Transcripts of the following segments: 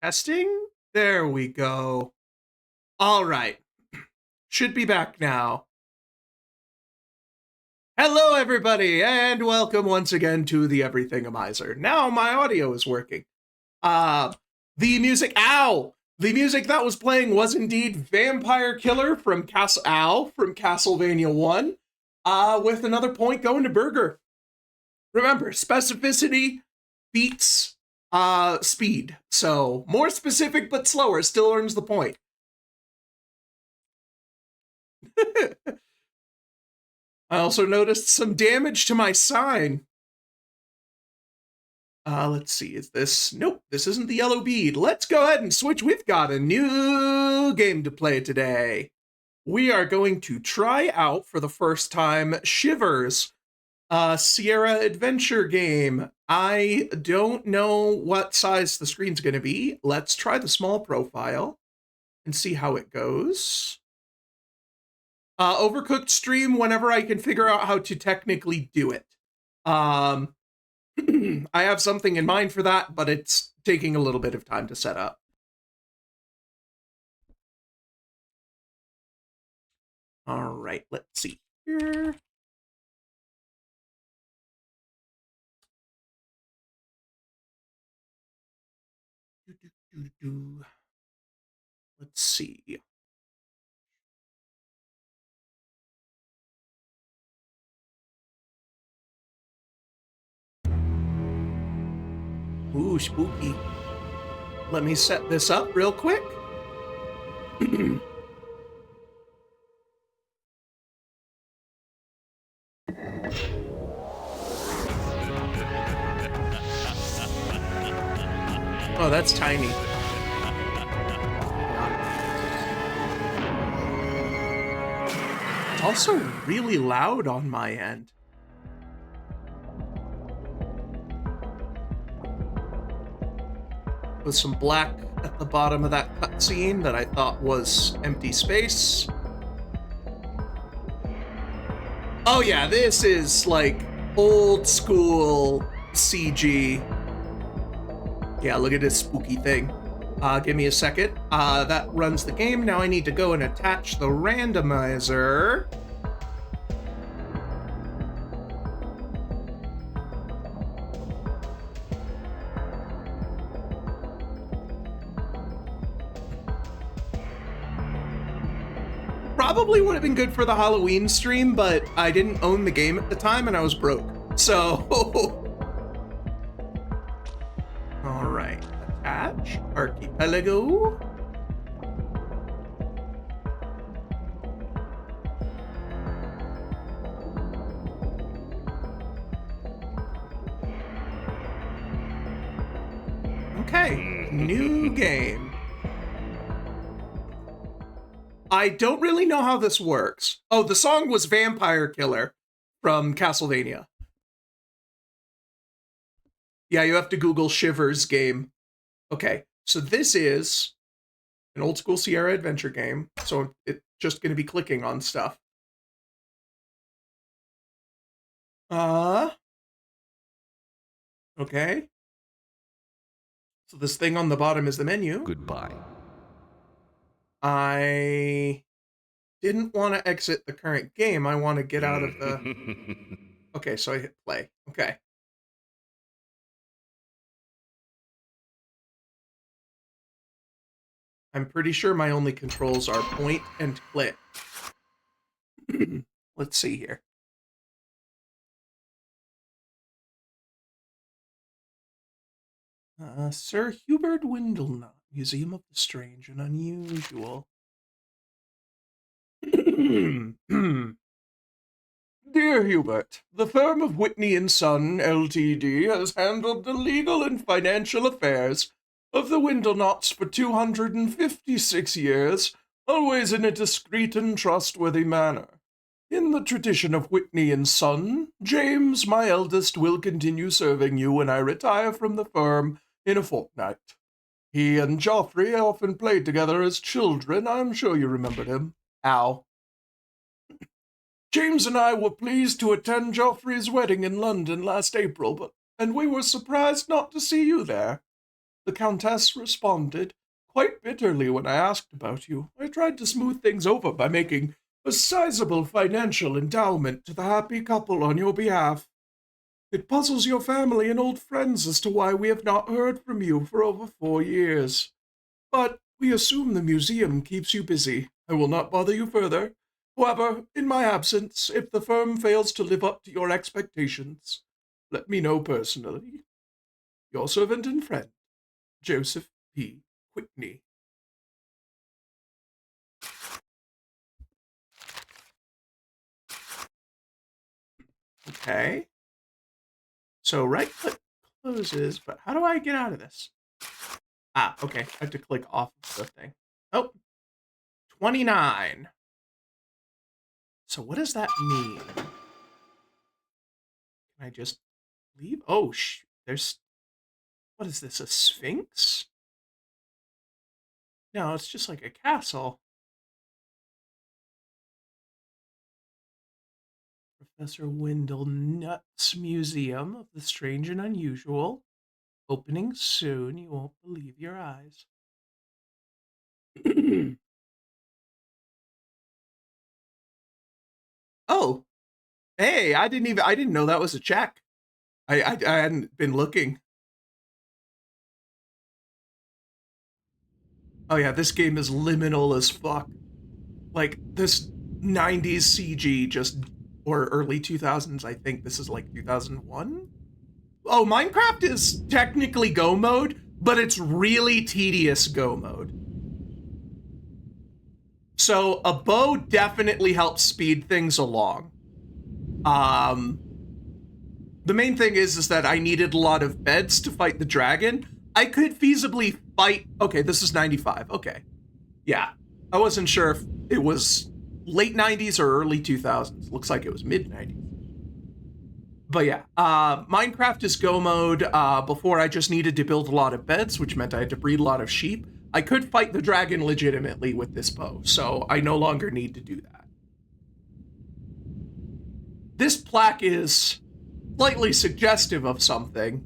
Testing? There we go. All right. Should be back now. Hello, everybody, and welcome once again to the Everythingomizer. Now my audio is working. Uh, the music, ow! The music that was playing was indeed Vampire Killer from Castlevania 1, with another point going to Burger. Remember, specificity beats speed. So, more specific but slower still earns the point. I also noticed some damage to my sign. Let's see, is this... Nope, this isn't the yellow bead. Let's go ahead and switch. We've got a new game to play today. We are going to try out, for the first time, Shivers, a Sierra adventure game. I don't know what size the screen's going to be. Let's try the small profile and see how it goes. Overcooked stream whenever I can figure out how to technically do it. I have something in mind for that, but it's taking a little bit of time to set up. All right, let's see here. Let's see. Ooh, spooky. Let me set this up real quick. Oh, that's tiny. It's also really loud on my end. With some black at the bottom of that cutscene that I thought was empty space. Oh yeah, this is like old school CG. Yeah, look at this spooky thing. Give me a second. That runs the game. Now I need to go and attach the randomizer. Probably would have been good for the Halloween stream, but I didn't own the game at the time and I was broke. So, all right, attach Archipelago. Okay, new game. I don't really know how this works. Oh, the song was Vampire Killer from Castlevania. Yeah, you have to Google Shivers game. Okay, so this is an old school Sierra adventure game. So it's just going to be clicking on stuff. Okay. So this thing on the bottom is the menu. Goodbye. I didn't want to exit the current game. I want to get out of the... Okay, so I hit play. Okay. I'm pretty sure my only controls are point and click. Let's see here. Sir Hubert Windlenut, Museum of the Strange and Unusual. Dear Hubert, the firm of Whitney & Son, Ltd. has handled the legal and financial affairs of the Windlenots for 256 years, always in a discreet and trustworthy manner. In the tradition of Whitney & Son, James, my eldest, will continue serving you when I retire from the firm in a fortnight. He and Joffrey often played together as children. I'm sure you remembered him. Ow. James and I were pleased to attend Joffrey's wedding in London last April, and we were surprised not to see you there. The Countess responded quite bitterly when I asked about you. I tried to smooth things over by making a sizable financial endowment to the happy couple on your behalf. It puzzles your family and old friends as to why we have not heard from you for over 4 years. But we assume the museum keeps you busy. I will not bother you further. However, in my absence, if the firm fails to live up to your expectations, let me know personally. Your servant and friend, Joseph P. Whitney. Okay. So right-click closes, but how do I get out of this? Ah, okay. I have to click off of the thing. Oh, 29. So what does that mean? Can I just leave? Oh, there's... What is this, a sphinx? No, it's just like a castle. Professor Wendell Nutt's Museum of the Strange and Unusual. Opening soon. You won't believe your eyes. Oh, hey, I didn't know that was a check. I hadn't been looking. Oh yeah, this game is liminal as fuck. Like this 90s CG just, or early 2000s, I think this is like 2001. Oh, Minecraft is technically Go mode, but it's really tedious Go mode. So a bow definitely helps speed things along. The main thing is that I needed a lot of beds to fight the dragon. I could feasibly fight... Okay, this is 95. Okay. Yeah. I wasn't sure if it was late 90s or early 2000s. Looks like it was mid 90s. But yeah, Minecraft is Go mode. Before I just needed to build a lot of beds, which meant I had to breed a lot of sheep. I could fight the dragon legitimately with this bow, so I no longer need to do that. This plaque is slightly suggestive of something.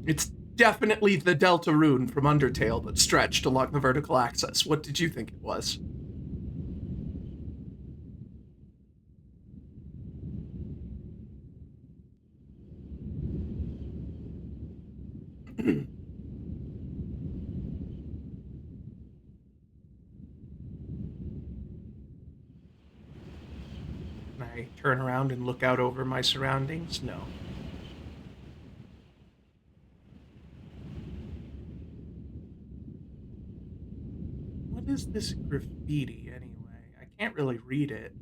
It's definitely the Delta rune from Undertale, but stretched along the vertical axis. What did you think it was? Can I turn around and look out over my surroundings? No. What is this graffiti, anyway? I can't really read it.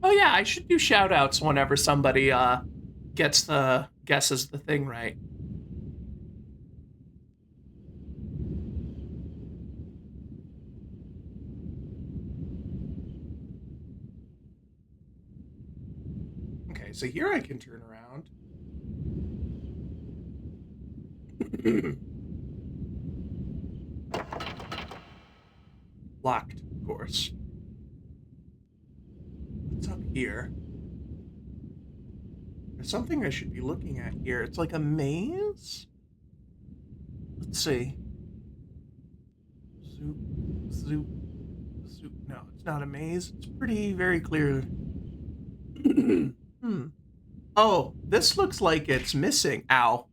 Oh yeah, I should do shout-outs whenever somebody guesses the thing right. Okay, so here I can turn around. Locked, of course. What's up here? There's something I should be looking at here. It's like a maze? Let's see. Zoop, zoop, zoop. No, it's not a maze. It's pretty very clear. Oh, this looks like it's missing. Ow.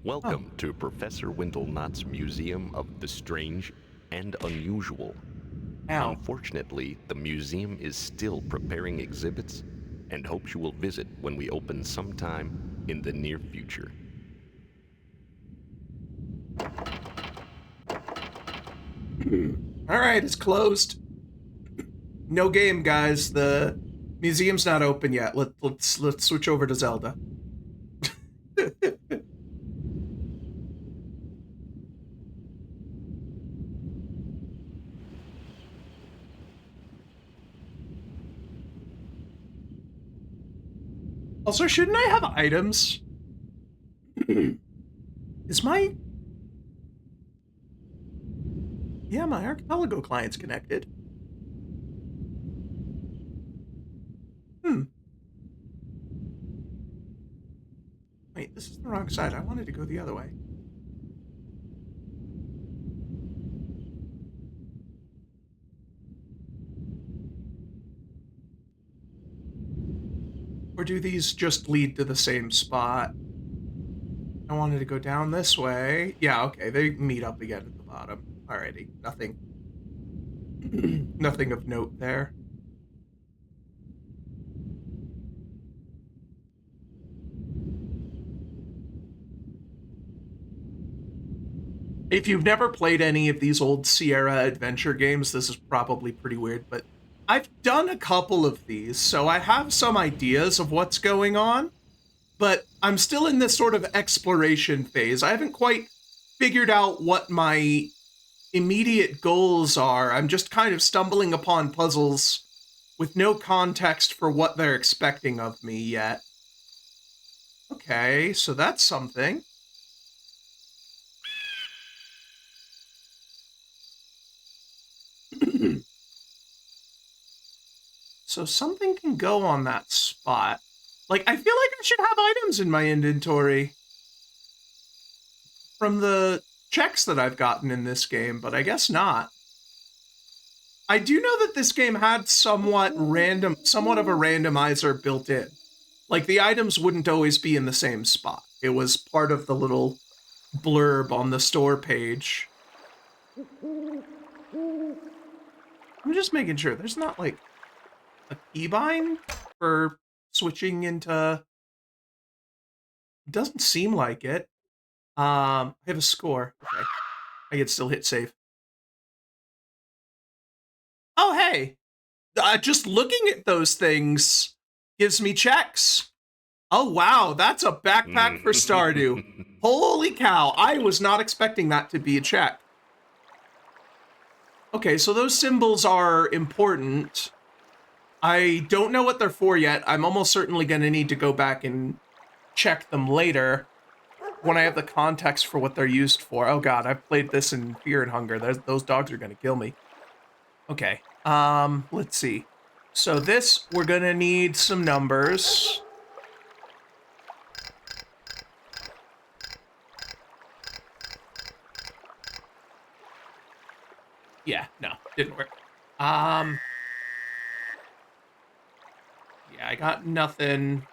Welcome to Professor Wendell Knott's Museum of the Strange and Unusual. Ow. Unfortunately, the museum is still preparing exhibits and hopes you will visit when we open sometime in the near future. All right, it's closed. No game, guys. The museum's not open yet. Let's switch over to Zelda. Also, shouldn't I have items? Is my... Yeah, my archipelago client's connected. Wait, this is the wrong side. I wanted to go the other way. Or do these just lead to the same spot? I wanted to go down this way. Yeah, okay, they meet up again at the bottom. Alrighty, nothing. Nothing of note there. If you've never played any of these old Sierra adventure games, this is probably pretty weird, but I've done a couple of these, so I have some ideas of what's going on, but I'm still in this sort of exploration phase. I haven't quite figured out what my immediate goals are. I'm just kind of stumbling upon puzzles with no context for what they're expecting of me yet. Okay, so that's something. So something can go on that spot. Like, I feel like I should have items in my inventory from the checks that I've gotten in this game, but I guess not. I do know that this game had somewhat of a randomizer built in. Like, the items wouldn't always be in the same spot. It was part of the little blurb on the store page. I'm just making sure there's not, like, a keybind for switching into... It doesn't seem like it. I have a score. Okay. I can still hit save. Oh, hey! Just looking at those things gives me checks. Oh, wow, that's a backpack for Stardew. Holy cow, I was not expecting that to be a check. Okay, so those symbols are important. I don't know what they're for yet. I'm almost certainly going to need to go back and check them later when I have the context for what they're used for. Oh god, I've played this in Fear and Hunger. Those dogs are going to kill me. Okay, let's see. So this, we're going to need some numbers. Yeah, no, didn't work. Yeah, I got nothing.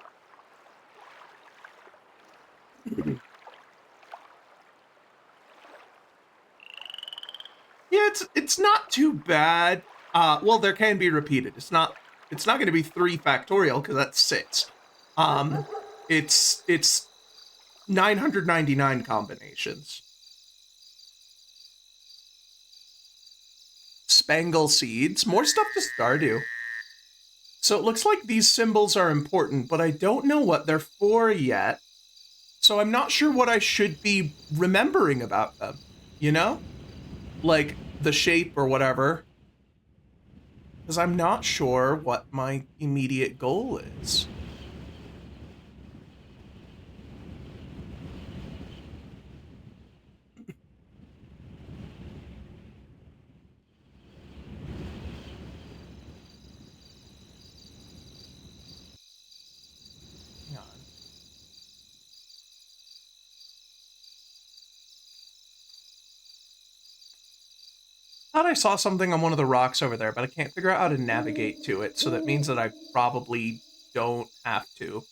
Yeah, it's not too bad. Well, there can be repeated. It's not going to be 3 factorial because that's 6. It's 999 combinations. Spangle seeds, more stuff to Stardew. So it looks like these symbols are important, but I don't know what they're for yet. So I'm not sure what I should be remembering about them, you know? Like the shape or whatever. Because I'm not sure what my immediate goal is. Hang on. Thought I saw something on one of the rocks over there, but I can't figure out how to navigate to it, so that means that I probably don't have to.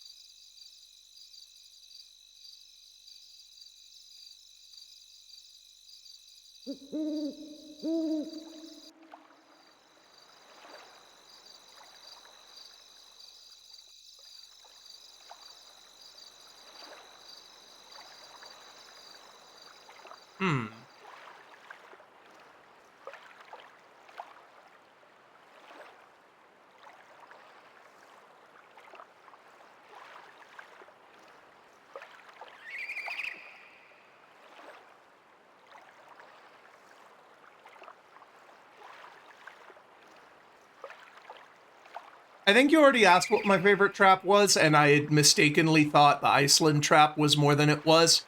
I think you already asked what my favorite trap was, and I had mistakenly thought the Iceland trap was more than it was.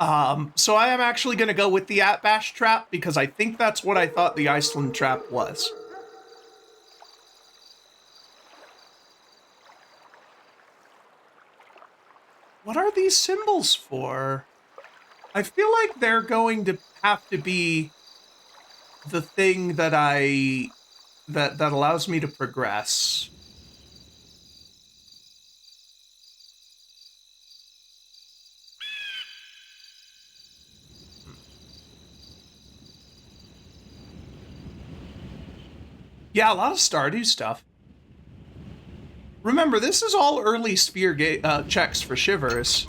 So I am actually going to go with the Atbash trap because I think that's what I thought the Iceland trap was. What are these symbols for? I feel like they're going to have to be the thing that that allows me to progress. Yeah, a lot of Stardew stuff. Remember, this is all early sphere checks for Shivers.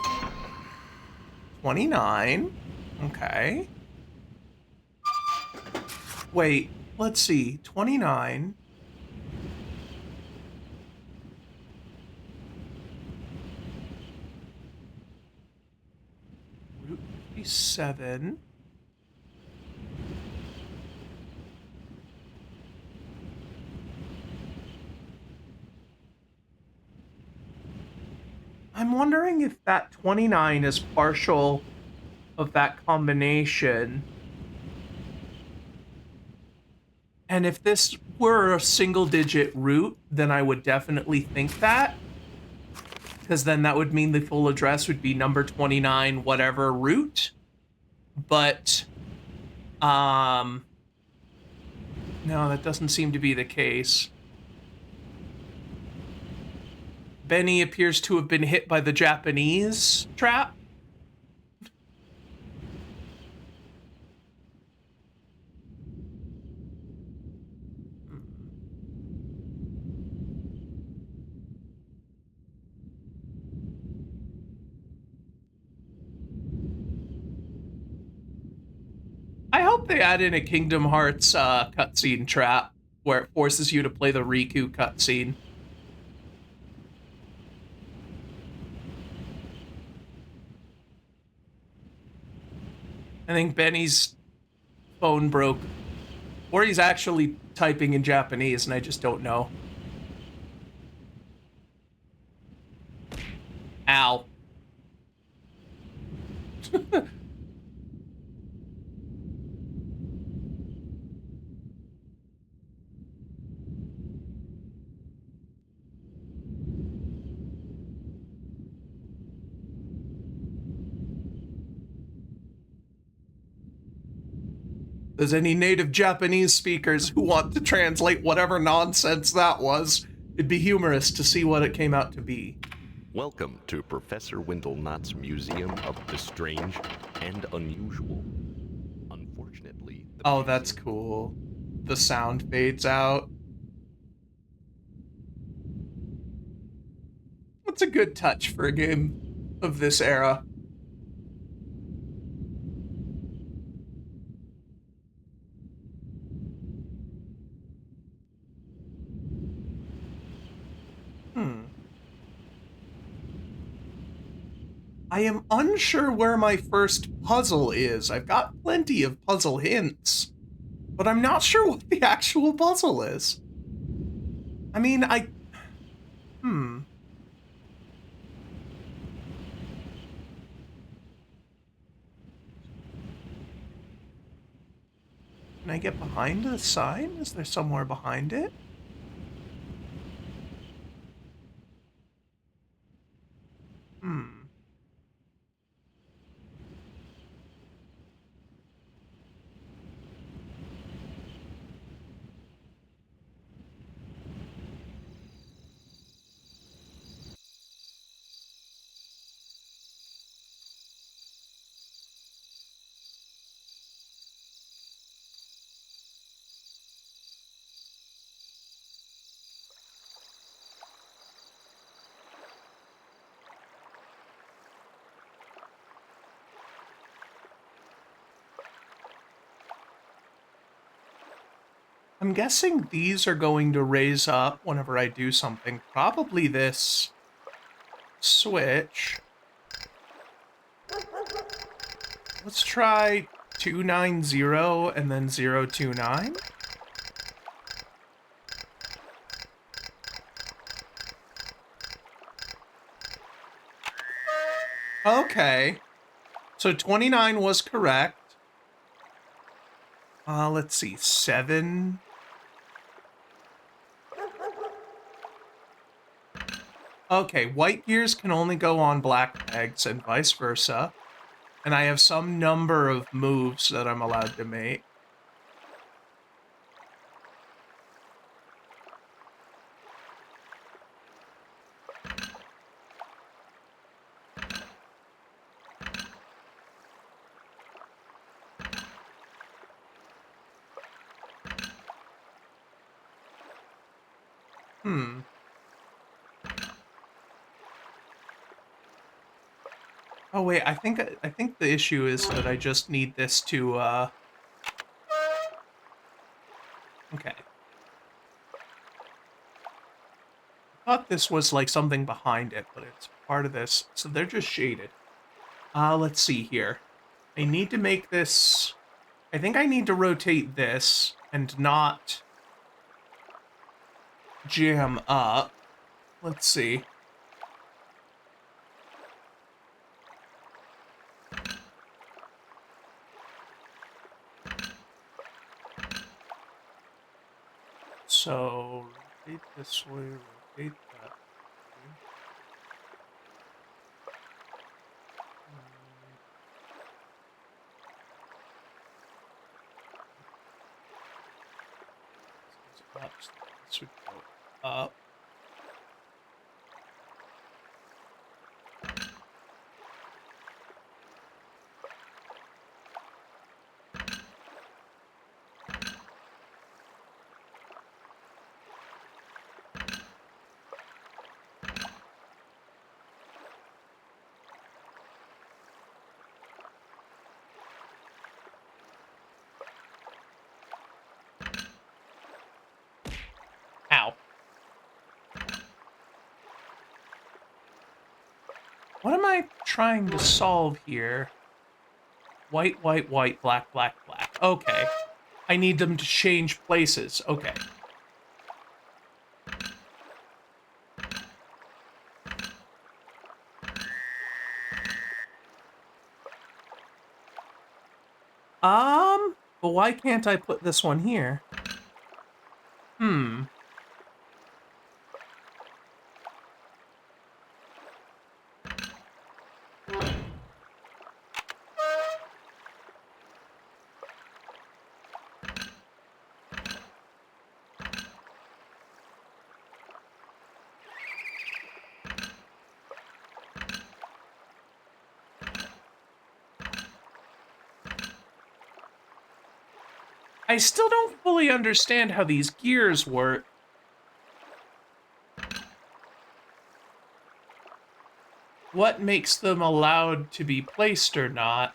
29. Okay. Wait, let's see. 29. Route 57. I'm wondering if that 29 is partial of that combination. And if this were a single-digit root, then I would definitely think that. Because then that would mean the full address would be number 29 whatever root. But, no, that doesn't seem to be the case. Benny appears to have been hit by the Japanese trap. I hope they add in a Kingdom Hearts cutscene trap where it forces you to play the Riku cutscene. I think Benny's phone broke. Or he's actually typing in Japanese and I just don't know. Ow. There's any native Japanese speakers who want to translate whatever nonsense that was, it'd be humorous to see what it came out to be. Welcome to Professor Windlenot's Museum of the Strange and Unusual. Unfortunately, Oh, that's cool. The sound fades out. That's a good touch for a game of this era. I am unsure where my first puzzle is. I've got plenty of puzzle hints, but I'm not sure what the actual puzzle is. I mean, Can I get behind the sign? Is there somewhere behind it? I'm guessing these are going to raise up whenever I do something. Probably this switch. Let's try 290 and then 029. Okay. So 29 was correct. Let's see, 7. Okay, white gears can only go on black pegs and vice versa. And I have some number of moves that I'm allowed to make. Oh wait, I think the issue is that I just need this to okay. I thought this was like something behind it, but it's part of this. So they're just shaded. Let's see here. I need to make this, I think I need to rotate this and not jam up. Let's see. So rotate this way, rotate that way. This is up, so this would go up. Ow. What am I trying to solve here? White, white, white, black, black, black. Okay. I need them to change places. Okay. But why can't I put this one here? I still don't fully understand how these gears work. What makes them allowed to be placed or not?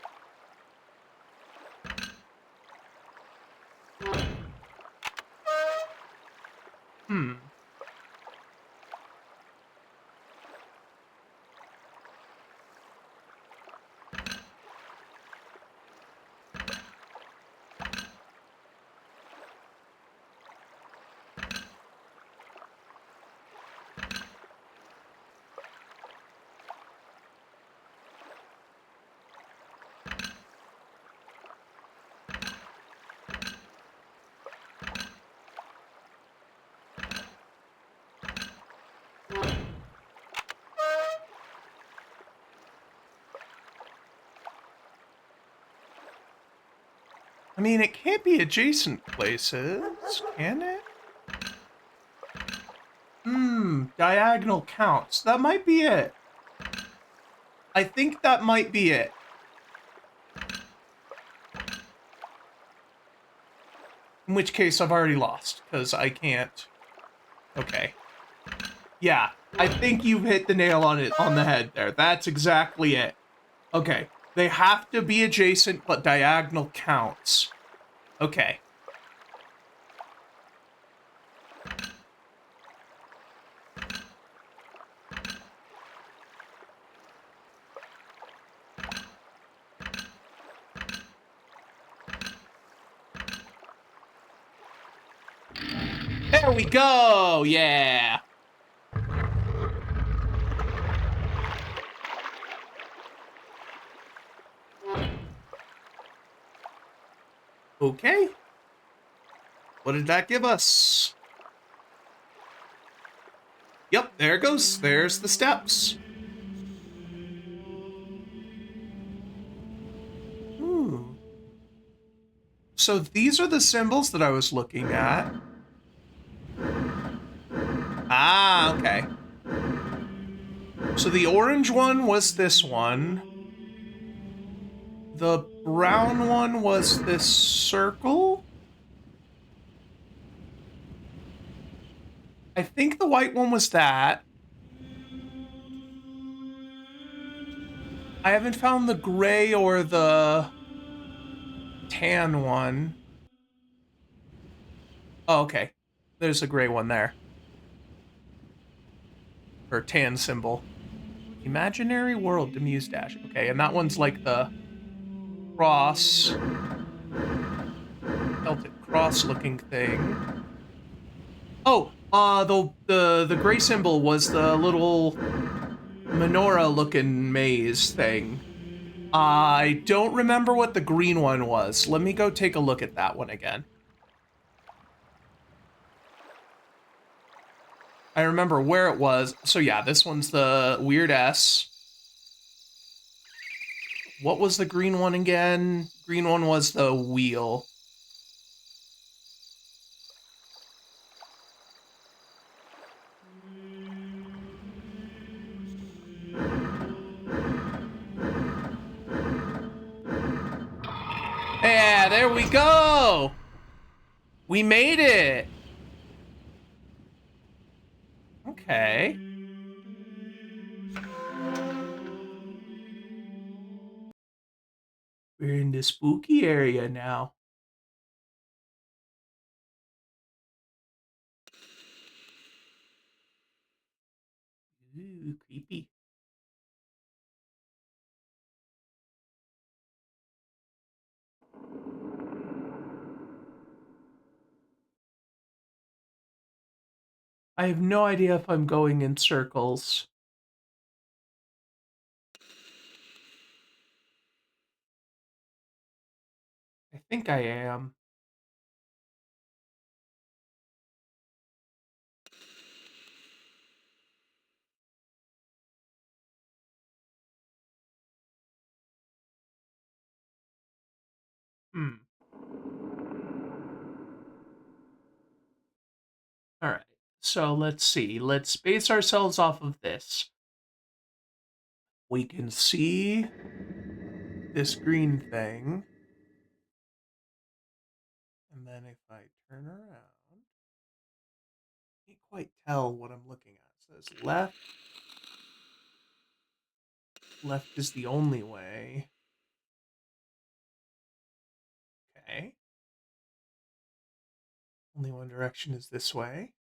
I mean, it can't be adjacent places, can it? Diagonal counts. That might be it. I think that might be it. In which case, I've already lost, because I can't... Okay. Yeah, I think you've hit the nail on the head there. That's exactly it. Okay. They have to be adjacent, but diagonal counts. Okay. There we go! Yeah! Okay. What did that give us? Yep, there it goes. There's the steps. Ooh. So these are the symbols that I was looking at. Ah, okay. So the orange one was this one. The brown one was this circle. I think the white one was that. I haven't found the gray or the tan one. Oh, okay. There's a gray one there. Or tan symbol. Imaginary world to Muse Dash. Okay, and that one's like the cross. Celtic cross looking thing. Oh, the gray symbol was the little menorah looking maze thing. I don't remember what the green one was. Let me go take a look at that one again. I remember where it was. So yeah, this one's the weird S. What was the green one again? Green one was the wheel. Yeah, there we go. We made it. Okay. We're in the spooky area now. Ooh, creepy. I have no idea if I'm going in circles. I think I am. Hmm. All right. So let's see. Let's base ourselves off of this. We can see this green thing. And then if I turn around, I can't quite tell what I'm looking at. It says left. Left is the only way. Okay. Only one direction is this way.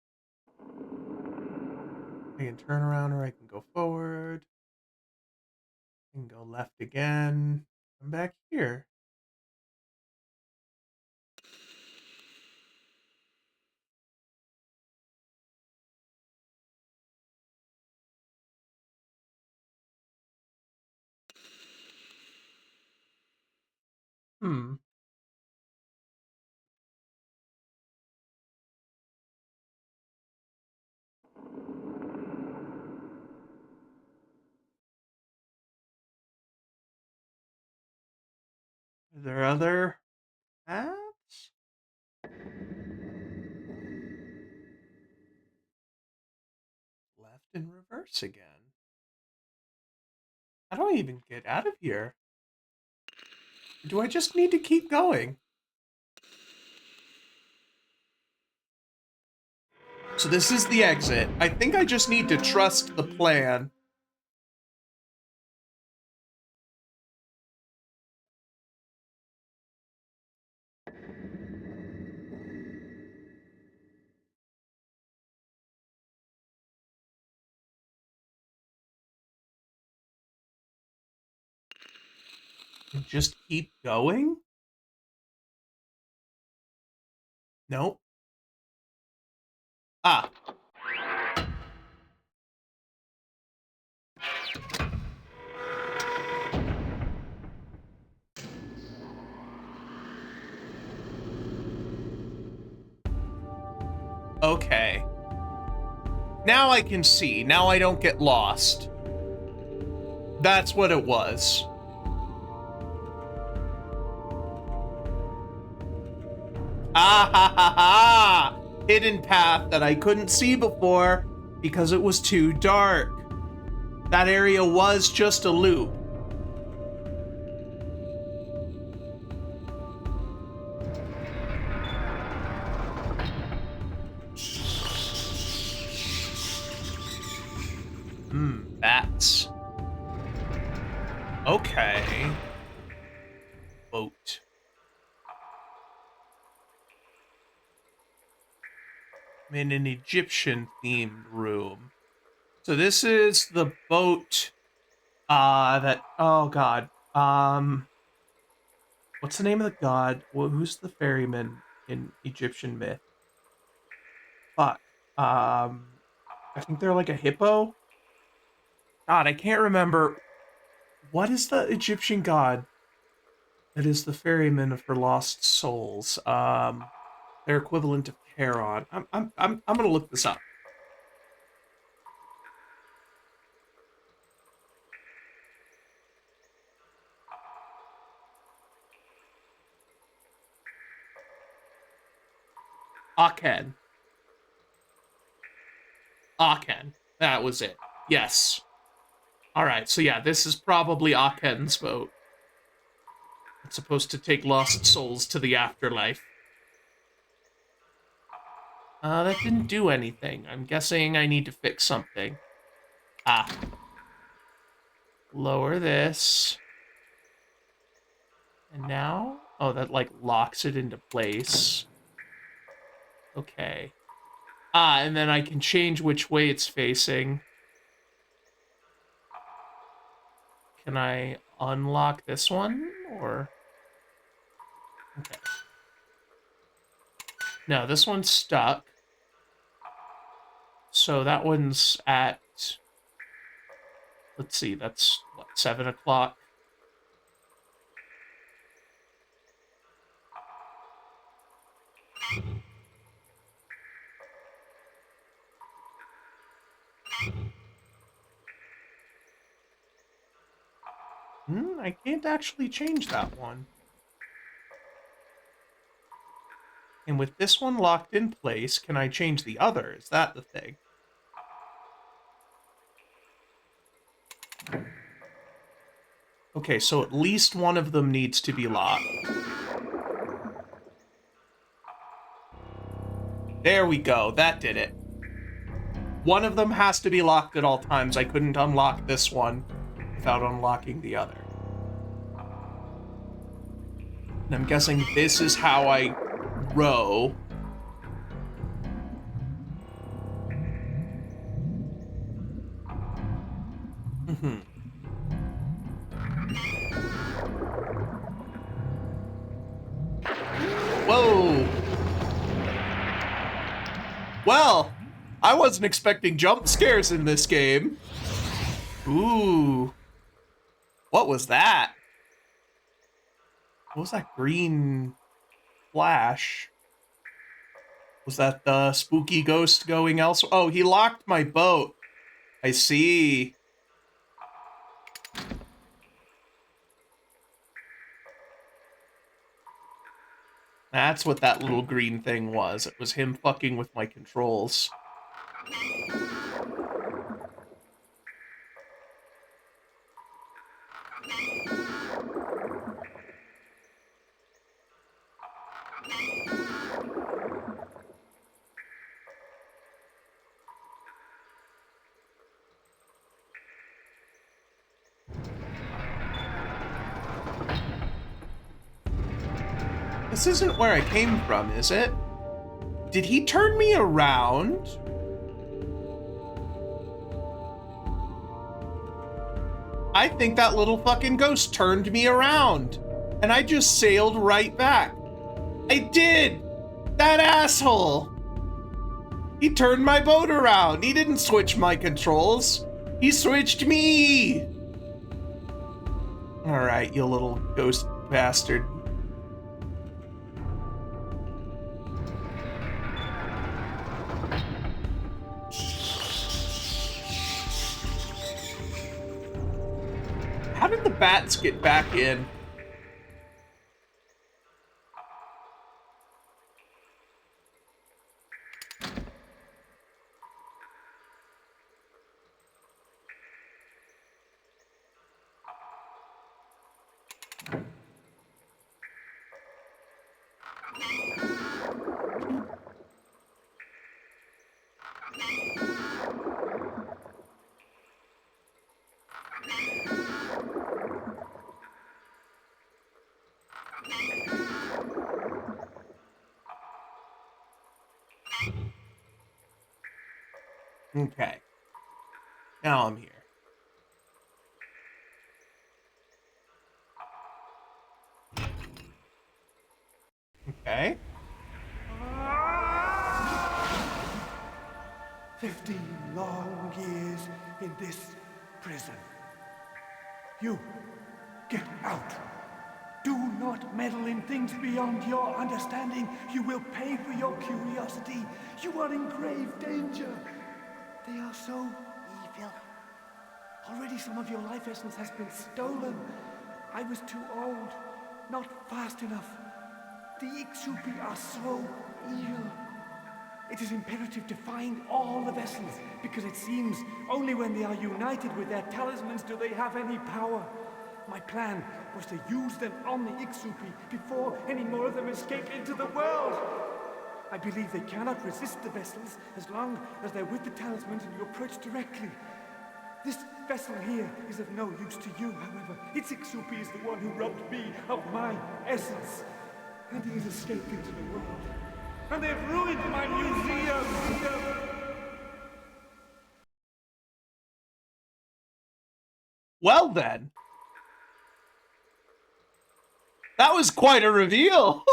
I can turn around or I can go forward. I can go left again. I'm back here. Hmm. Are there other paths? Left and reverse again. How do I even get out of here? Or do I just need to keep going? So this is the exit. I think I just need to trust the plan. And just keep going? Nope. Ah. Okay. Now I can see. Now I don't get lost. That's what it was. Ah ha ha ha! Hidden path that I couldn't see before because it was too dark. That area was just a loop. Bats. Okay. Boat. I'm in an Egyptian-themed room. So this is the boat, oh god. What's the name of the god? Well, who's the ferryman in Egyptian myth? Fuck. I think they're like a hippo? God, I can't remember. What is the Egyptian god that is the ferryman for lost souls? Their equivalent of Charon. I'm gonna look this up. Aken. Aken. That was it. Yes. Alright, so yeah, this is probably Aken's boat. It's supposed to take lost souls to the afterlife. That didn't do anything. I'm guessing I need to fix something. Ah. Lower this. And now? Oh, that, like, locks it into place. Okay. Ah, and then I can change which way it's facing. Can I unlock this one? Or... Okay. No, this one's stuck. So that one's at... Let's see, that's, what, 7 o'clock? I can't actually change that one. And with this one locked in place, can I change the other? Is that the thing? Okay, so at least one of them needs to be locked. There we go. That did it. One of them has to be locked at all times. I couldn't unlock this one without unlocking the other. And I'm guessing this is how I row. Whoa! Well, I wasn't expecting jump scares in this game. Ooh. What was that? What was that green flash? Was that the spooky ghost going elsewhere? Oh, he locked my boat. I see. That's what that little green thing was. It was him fucking with my controls. This isn't where I came from, is it? Did he turn me around? I think that little fucking ghost turned me around. And I just sailed right back. I did! That asshole! He turned my boat around. He didn't switch my controls. He switched me! Alright, you little ghost bastard. How did the bats get back in? Okay. Now I'm here. Okay. 15 long years in this prison. You, get out. Do not meddle in things beyond your understanding. You will pay for your curiosity. You are in grave danger. They are so evil. Already some of your life essence has been stolen. I was too old, not fast enough. The Ixupi are so evil. It is imperative to find all the vessels, because it seems only when they are united with their talismans do they have any power. My plan was to use them on the Ixupi before any more of them escape into the world. I believe they cannot resist the vessels as long as they're with the talismans and you approach directly. This vessel here is of no use to you, however. Its Ixupi is the one who robbed me of my essence. And he has escaped into the world. And they've ruined my museum! Well then. That was quite a reveal.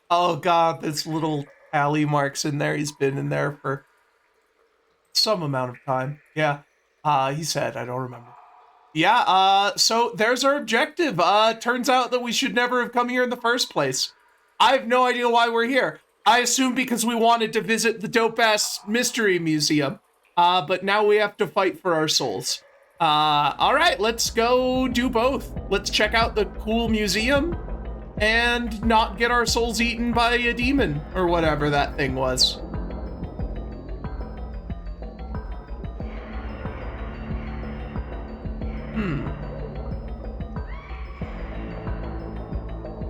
Oh god, this little tally marks in there. He's been in there for some amount of time. Yeah. He said, I don't remember. Yeah, so there's our objective. Turns out that we should never have come here in the first place. I have no idea why we're here. I assume because we wanted to visit the dope-ass mystery museum. But now we have to fight for our souls. All right, let's go do both. Let's check out the cool museum and not get our souls eaten by a demon or whatever that thing was.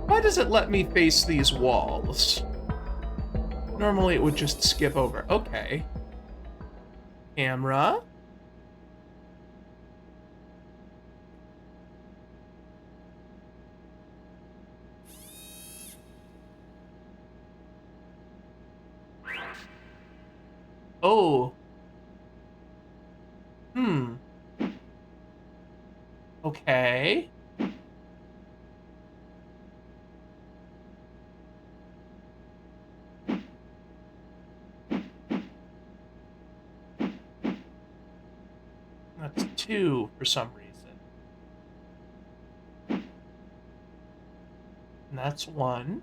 Why does it let me face these walls? Normally it would just skip over. Okay. Camera. Oh. Okay. That's 2 for some reason. And that's 1.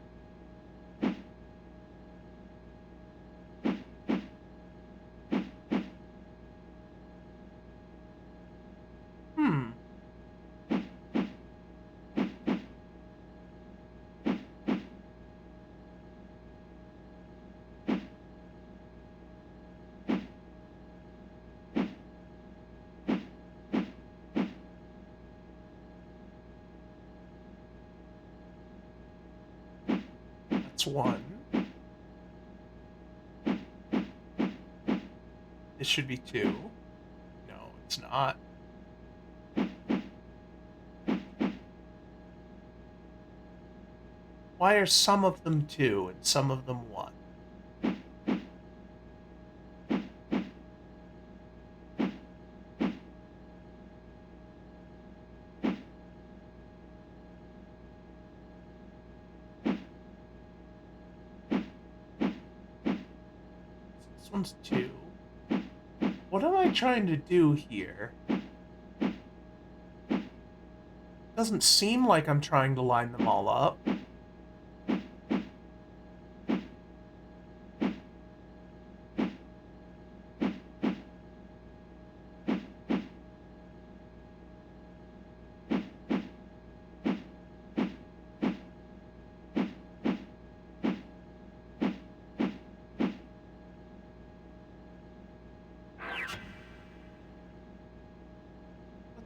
That's 1. This should be 2. No, it's not. Why are some of them 2 and some of them 1? This one's 2. What am I trying to do here? Doesn't seem like I'm trying to line them all up.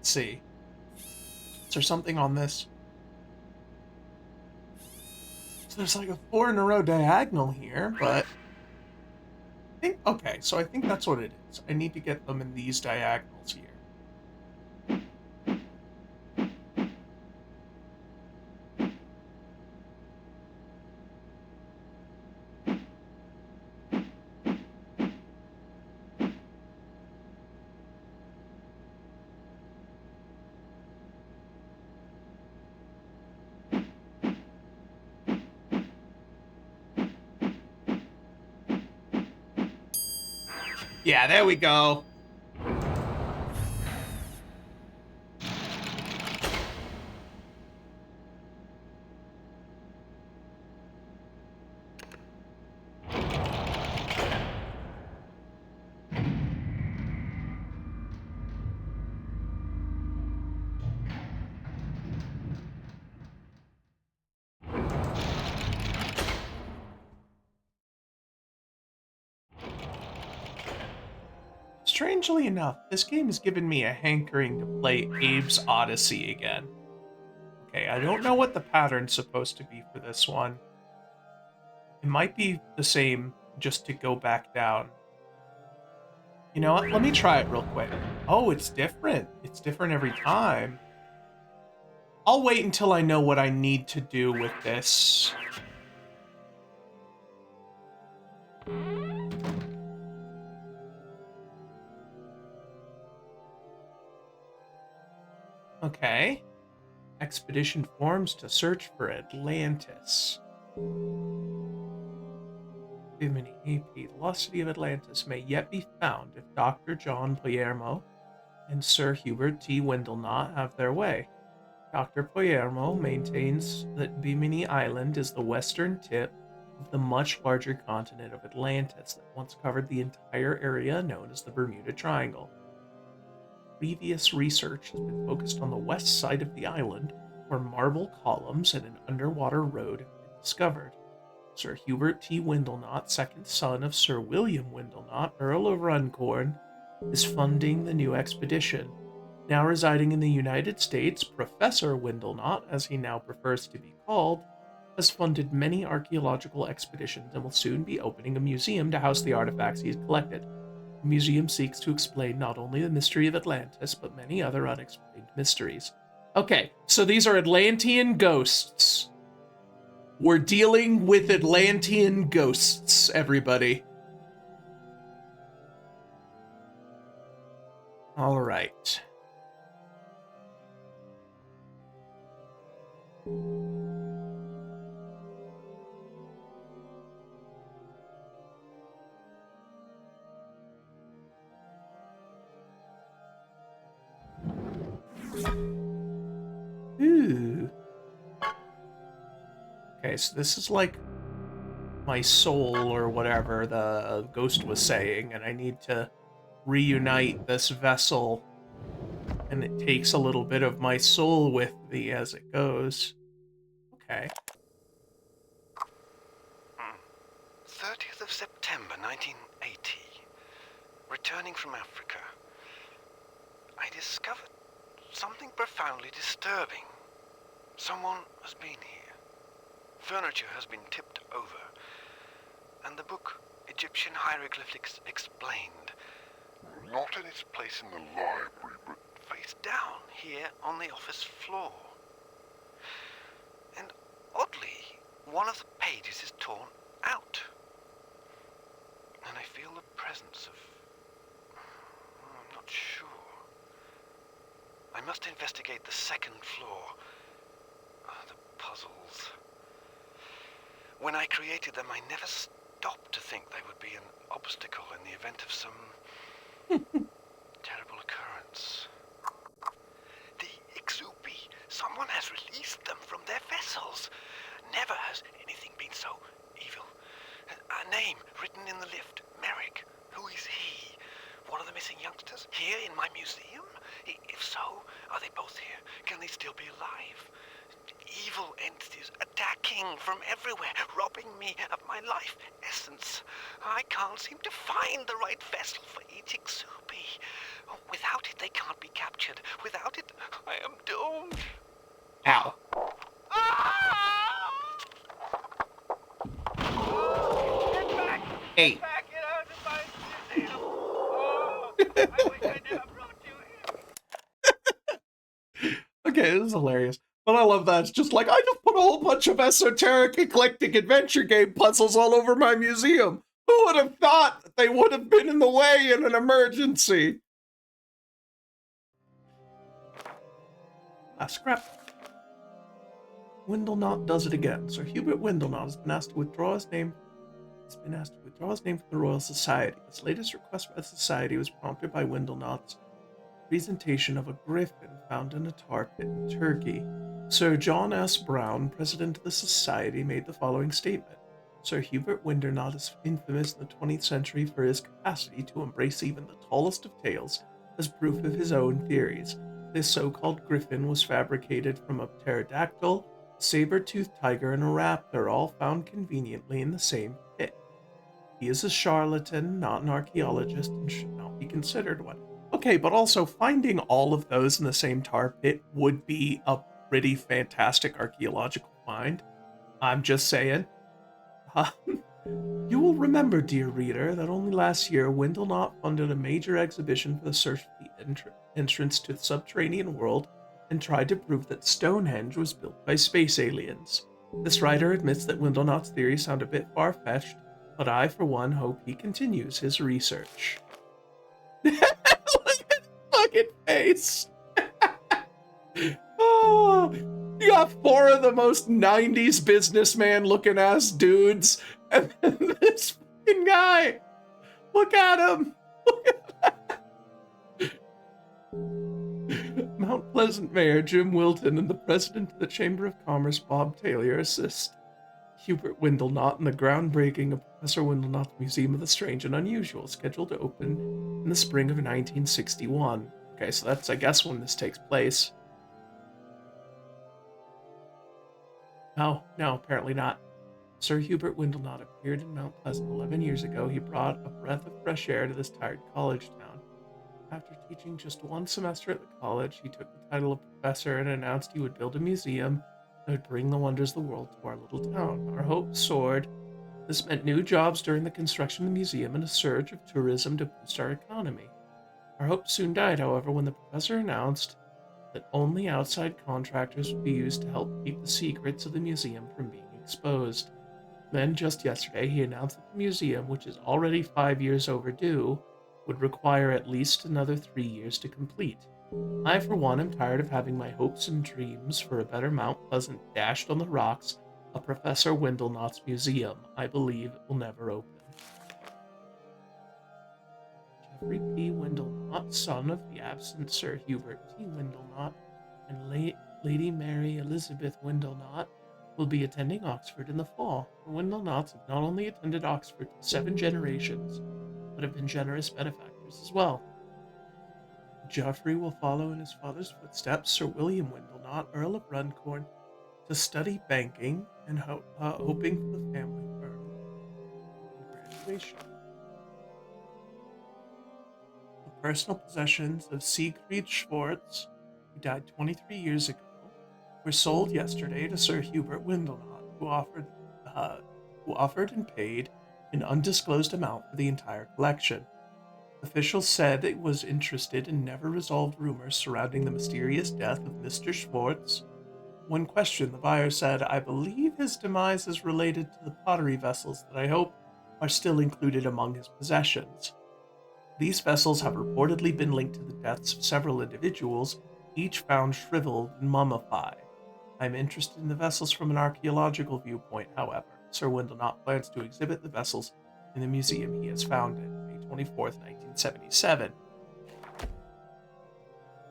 Let's see. Is there something on this? So there's like a 4 in a row diagonal here, but I think, okay, so I think that's what it is. I need to get them in these diagonals here. Yeah, there we go. Strangely enough, this game has given me a hankering to play Abe's Odyssey again. Okay, I don't know what the pattern's supposed to be for this one. It might be the same just to go back down. You know what? Let me try it real quick. Oh, it's different. It's different every time. I'll wait until I know what I need to do with this. Okay. Expedition forms to search for Atlantis. Bimini AP. The lost city of Atlantis may yet be found if Dr. John Palermo and Sir Hubert T. Windlenot have their way. Dr. Palermo maintains that Bimini Island is the western tip of the much larger continent of Atlantis that once covered the entire area known as the Bermuda Triangle. Previous research has been focused on the west side of the island, where marble columns and an underwater road have been discovered. Sir Hubert T. Windlenot, second son of Sir William Windlenot, Earl of Runcorn, is funding the new expedition. Now residing in the United States, Professor Windlenot, as he now prefers to be called, has funded many archaeological expeditions and will soon be opening a museum to house the artifacts he has collected. The museum seeks to explain not only the mystery of Atlantis, but many other unexplained mysteries. Okay, so these are Atlantean ghosts. We're dealing with Atlantean ghosts, everybody. All right. Ooh. Okay, so this is like my soul or whatever the ghost was saying, and I need to reunite this vessel, and it takes a little bit of my soul with me as it goes. Okay. 30th of September 1980. Returning from Africa, I discovered something profoundly disturbing. Someone has been here. Furniture has been tipped over, and the book Egyptian Hieroglyphics Explained, not in its place in the library, but face down here on the office floor. And oddly, one of the pages is torn out. And I feel the presence of... I'm not sure. I must investigate the second floor. The puzzles. When I created them, I never stopped to think they would be an obstacle in the event of some terrible occurrence. The Ixupi. Someone has released them from their vessels. Never has anything been so evil. A name written in the lift. Merrick. Who is he? One of the missing youngsters? Here in my museum? If so, are they both here? Can they still be alive? Evil entities attacking from everywhere, robbing me of my life essence. I can't seem to find the right vessel for each Ixupi. Without it, they can't be captured. Without it, I am doomed. Ow. Get back! Hey. Get back! Get out of my museum! Oh, I wish I never brought you here. Okay, this is hilarious. But I love that. It's just like, I just put a whole bunch of esoteric, eclectic adventure game puzzles all over my museum. Who would have thought that they would have been in the way in an emergency? Scrap. Windlenot does it again. Sir Hubert Windlenot has been asked to withdraw his name. From the Royal Society. His latest request by the Society was prompted by Windlenot's presentation of a griffin found in a tar pit in Turkey. Sir John S. Brown, president of the Society, made the following statement. Sir Hubert Windlenot is infamous in the 20th century for his capacity to embrace even the tallest of tales as proof of his own theories. This so-called griffin was fabricated from a pterodactyl, a saber-toothed tiger, and a raptor, all found conveniently in the same pit. He is a charlatan, not an archaeologist, and should not be considered one. Okay, but also finding all of those in the same tar pit would be a pretty fantastic archaeological find. I'm just saying. You will remember, dear reader, that only last year Windlenot funded a major exhibition for the search for the entrance to the subterranean world and tried to prove that Stonehenge was built by space aliens. This writer admits that Windlenot's theories sound a bit far-fetched, but I, for one, hope he continues his research. Look at his fucking face! Oh, you got four of the most 90s businessman-looking ass dudes, and then this fucking guy! Look at him! Look at that! Mount Pleasant Mayor Jim Wilton and the president of the Chamber of Commerce Bob Taylor assist Hubert Windlenot in the groundbreaking of Professor Windlenot's Museum of the Strange and Unusual, scheduled to open in the spring of 1961. Okay, so that's, I guess, when this takes place. No, apparently not. Sir Hubert Windlenot appeared in Mount Pleasant 11 years ago. He brought a breath of fresh air to this tired college town. After teaching just one semester at the college, he took the title of professor and announced he would build a museum that would bring the wonders of the world to our little town. Our hopes soared. This meant new jobs during the construction of the museum and a surge of tourism to boost our economy. Our hopes soon died, however, when the professor announced that only outside contractors would be used to help keep the secrets of the museum from being exposed. Then, just yesterday, he announced that the museum, which is already 5 years overdue, would require at least another 3 years to complete. I, for one, am tired of having my hopes and dreams for a better Mount Pleasant dashed on the rocks of Professor Windlenot's museum. I believe it will never open. Jeffrey P. Windlenot, son of the absent Sir Hubert T. Windlenot, and Lady Mary Elizabeth Windlenot, will be attending Oxford in the fall. The Windlenots have not only attended Oxford for 7 generations, but have been generous benefactors as well. Geoffrey will follow in his father's footsteps, Sir William Windlenot, Earl of Runcorn, to study banking and hoping for the family firm and graduation. The personal possessions of Siegfried Schwartz, who died 23 years ago, were sold yesterday to Sir Hubert Windlenot, who offered and paid an undisclosed amount for the entire collection. Officials said it was interested in never-resolved rumors surrounding the mysterious death of Mr. Schwartz. When questioned, the buyer said, "I believe his demise is related to the pottery vessels that I hope are still included among his possessions. These vessels have reportedly been linked to the deaths of several individuals, each found shriveled and mummified. I'm interested in the vessels from an archaeological viewpoint, however. Sir Windlenot plans to exhibit the vessels in the museum he has founded, May 24th, 1977.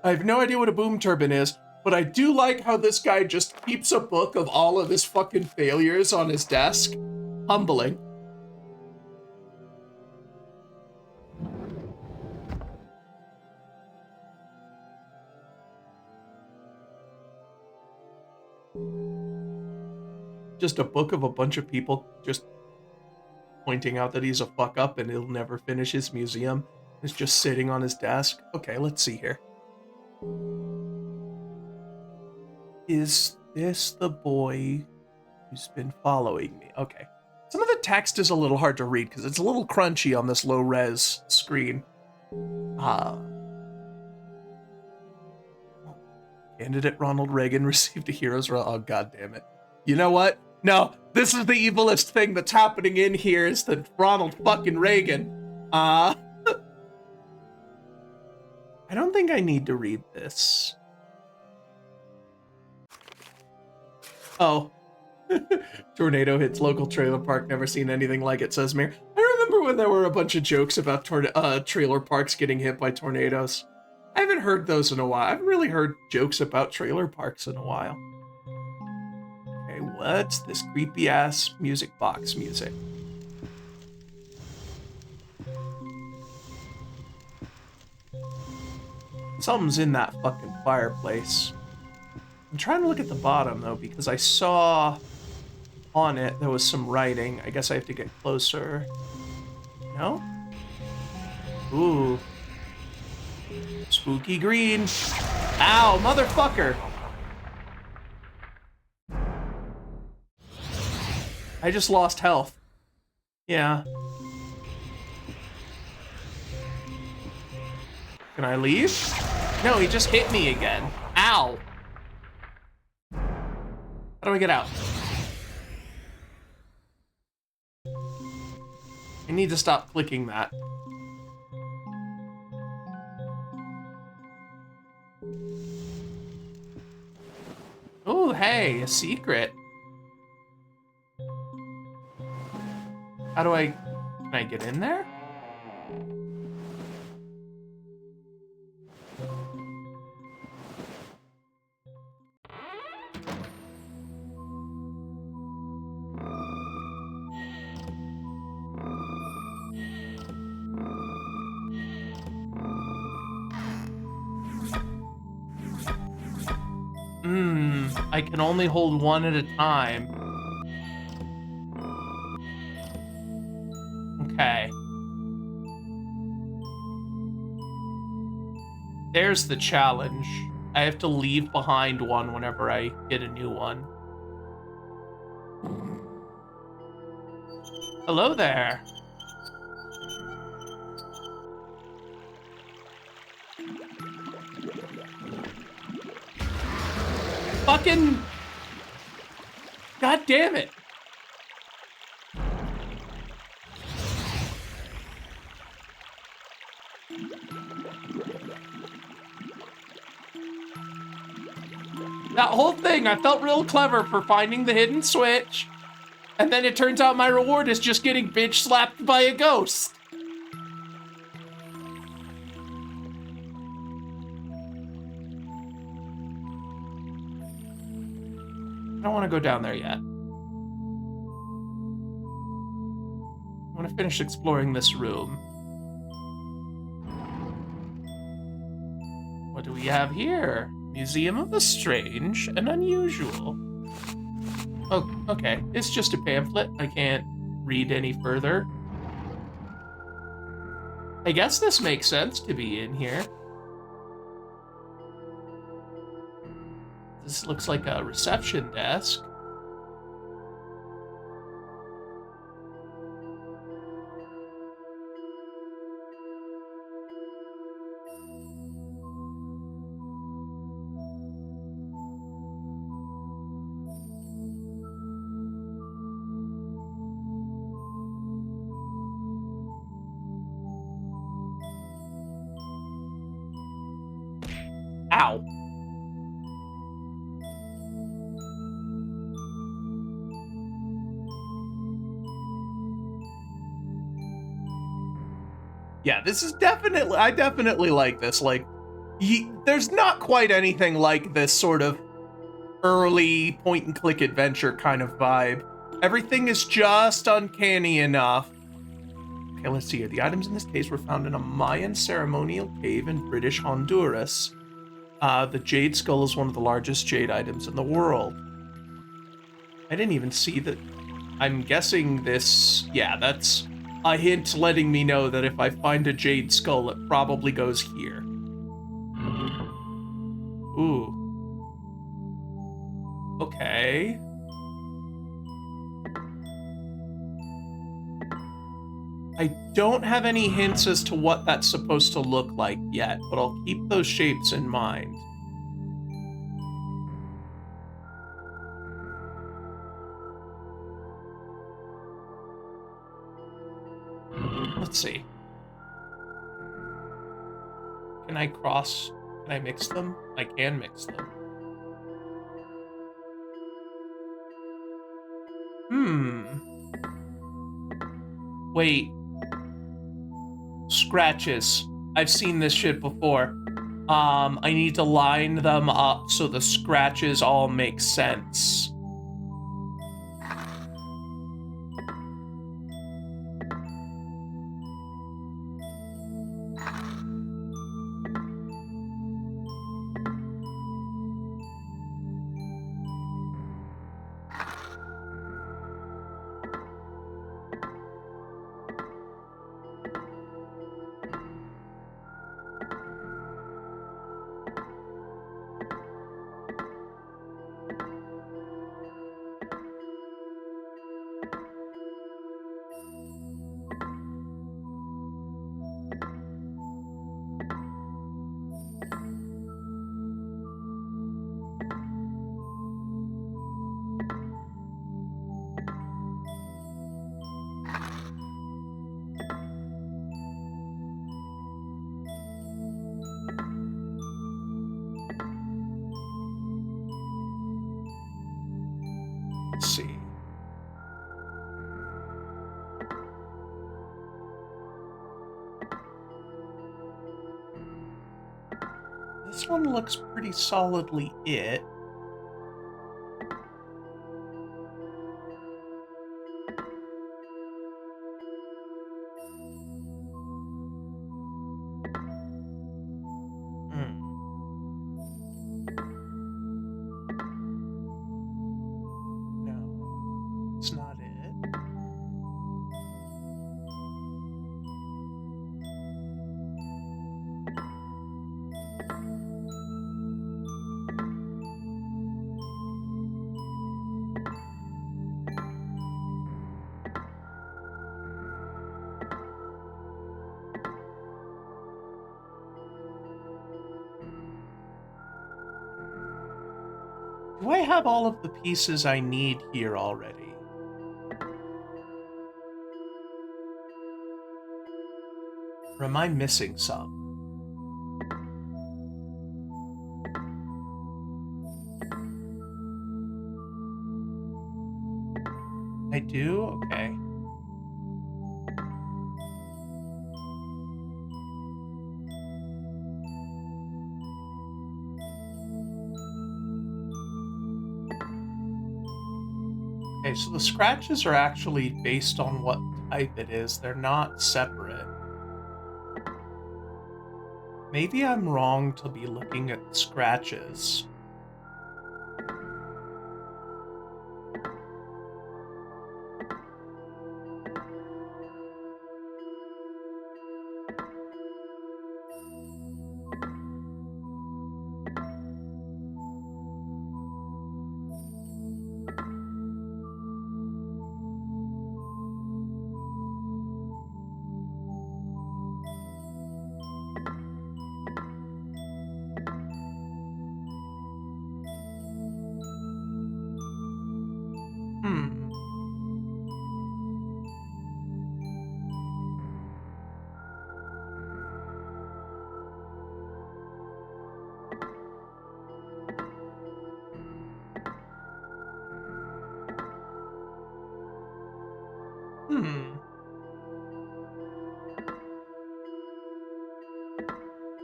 I have no idea what a boom turbine is, but I do like how this guy just keeps a book of all of his fucking failures on his desk. Humbling. Just a book of a bunch of people just pointing out that he's a fuck up and he'll never finish his museum. He's just sitting on his desk. Okay, let's see here. Is this the boy who's been following me? Okay. Some of the text is a little hard to read because it's a little crunchy on this low-res screen. Candidate Ronald Reagan received a hero's roll. Oh, God damn it. You know what? No, this is the evilest thing that's happening in here is that Ronald fucking Reagan. I don't think I need to read this. Oh. Tornado hits local trailer park. Never seen anything like it, says Mir. I remember when there were a bunch of jokes about trailer parks getting hit by tornadoes. I haven't heard those in a while. I haven't really heard jokes about trailer parks in a while. Okay, what's this creepy ass music box music? Something's in that fucking fireplace. I'm trying to look at the bottom though because I saw on it there was some writing. I guess I have to get closer. No? Ooh. Spooky green. Ow, motherfucker! I just lost health. Yeah. Can I leave? No, he just hit me again. Ow! How do I get out? I need to stop clicking that. Oh, hey, a secret. How do I... Can I get in there? I can only hold one at a time. Okay. There's the challenge. I have to leave behind one whenever I get a new one. Hello there. Fucking... God damn it. That whole thing, I felt real clever for finding the hidden switch. And then it turns out my reward is just getting bitch slapped by a ghost. I don't want to go down there yet. I want to finish exploring this room. What do we have here? Museum of the Strange and Unusual. Oh, okay. It's just a pamphlet. I can't read any further. I guess this makes sense to be in here. This looks like a reception desk. Ow. Yeah, this is definitely, I definitely like this. Like, there's not quite anything like this sort of early point-and-click adventure kind of vibe. Everything is just uncanny enough. Okay, let's see here. The items in this case were found in a Mayan ceremonial cave in British Honduras. The jade skull is one of the largest jade items in the world. I didn't even see that. I'm guessing this... Yeah, that's a hint letting me know that if I find a jade skull, it probably goes here. Ooh. Okay. I don't have any hints as to what that's supposed to look like yet, but I'll keep those shapes in mind. Let's see. Can I mix them? I can mix them. Wait. Scratches. I've seen this shit before. I need to line them up so the scratches all make sense. Let's see. This one looks pretty solidly it. No, it's not it. Do I have all of the pieces I need here already? Or am I missing some? I do? Okay. Okay, so the scratches are actually based on what type it is. They're not separate. Maybe I'm wrong to be looking at the scratches.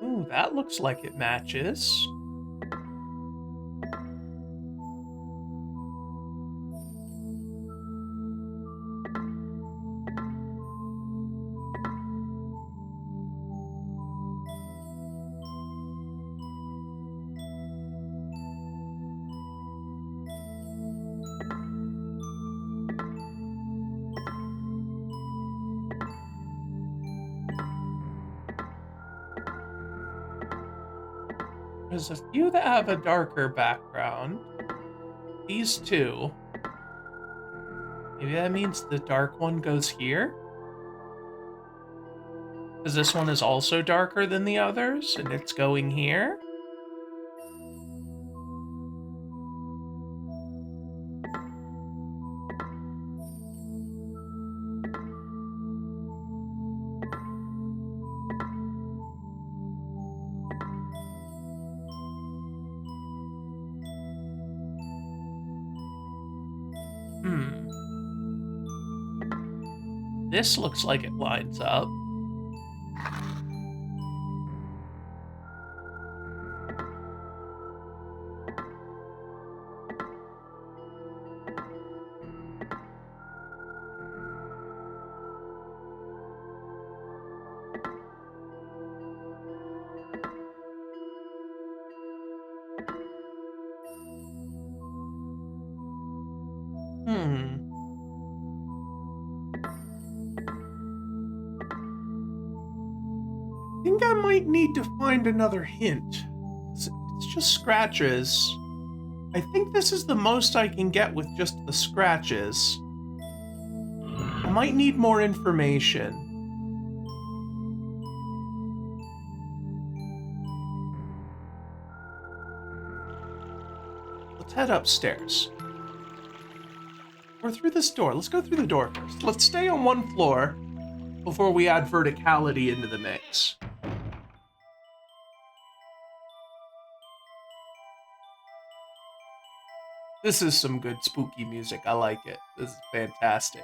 Ooh, that looks like it matches. There's a few that have a darker background. These two. Maybe that means the dark one goes here? Because this one is also darker than the others, and it's going here? This looks like it lines up. I think I might need to find another hint. It's just scratches. I think this is the most I can get with just the scratches. I might need more information. Let's head upstairs. Or through this door. Let's go through the door first. Let's stay on one floor before we add verticality into the mix. This is some good spooky music. I like it. This is fantastic.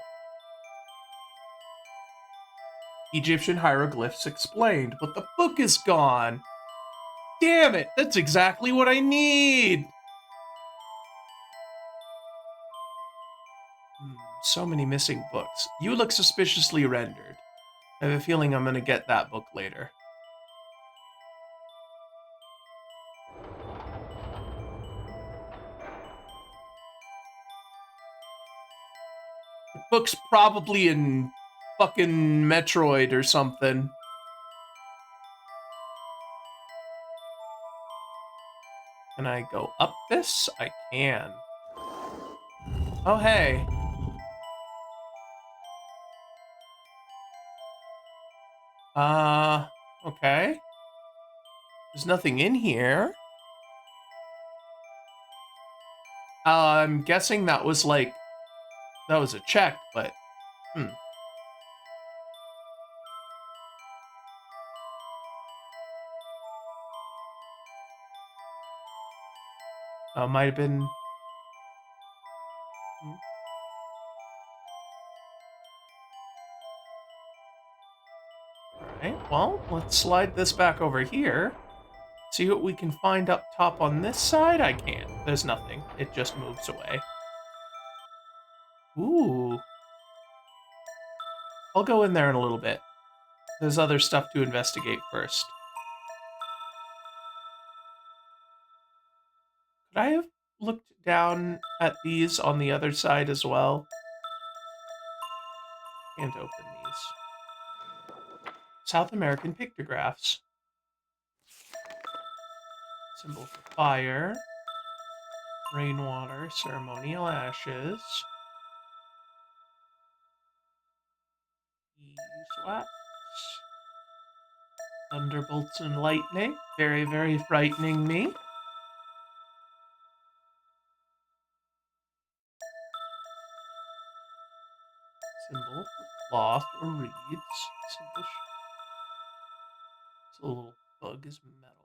Egyptian hieroglyphs explained, but the book is gone. Damn it, that's exactly what I need. So many missing books. You look suspiciously rendered. I have a feeling I'm gonna get that book later. The book's probably in fucking Metroid or something. Can I go up this? I can. Oh, hey. Okay. There's nothing in here. I'm guessing that was like... That was a check, but... Might have been... Alright, well, let's slide this back over here. See what we can find up top on this side? I can't. There's nothing. It just moves away. Ooh. I'll go in there in a little bit. There's other stuff to investigate first. Could I have looked down at these on the other side as well? Can't open these. South American pictographs. Symbol for fire. Rainwater, ceremonial ashes. Beeswax. Thunderbolts and lightning. Very, very frightening me. Symbol for cloth or reeds. Symbol. So a little bug is metal.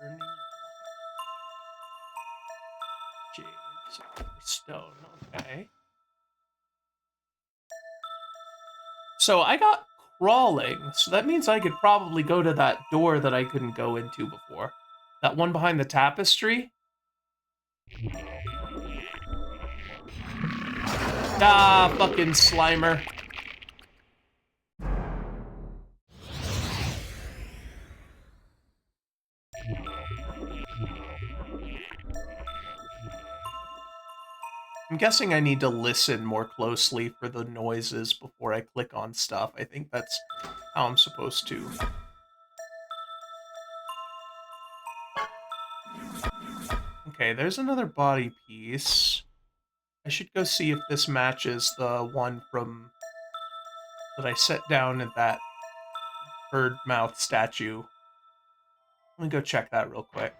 Burning jades or stone. Okay. So I got crawling, so that means I could probably go to that door that I couldn't go into before. That one behind the tapestry. Ah, fucking Slimer. I'm guessing I need to listen more closely for the noises before I click on stuff. I think that's how I'm supposed to. Okay, there's another body piece. I should go see if this matches the one from that I set down at that bird mouth statue. Let me go check that real quick.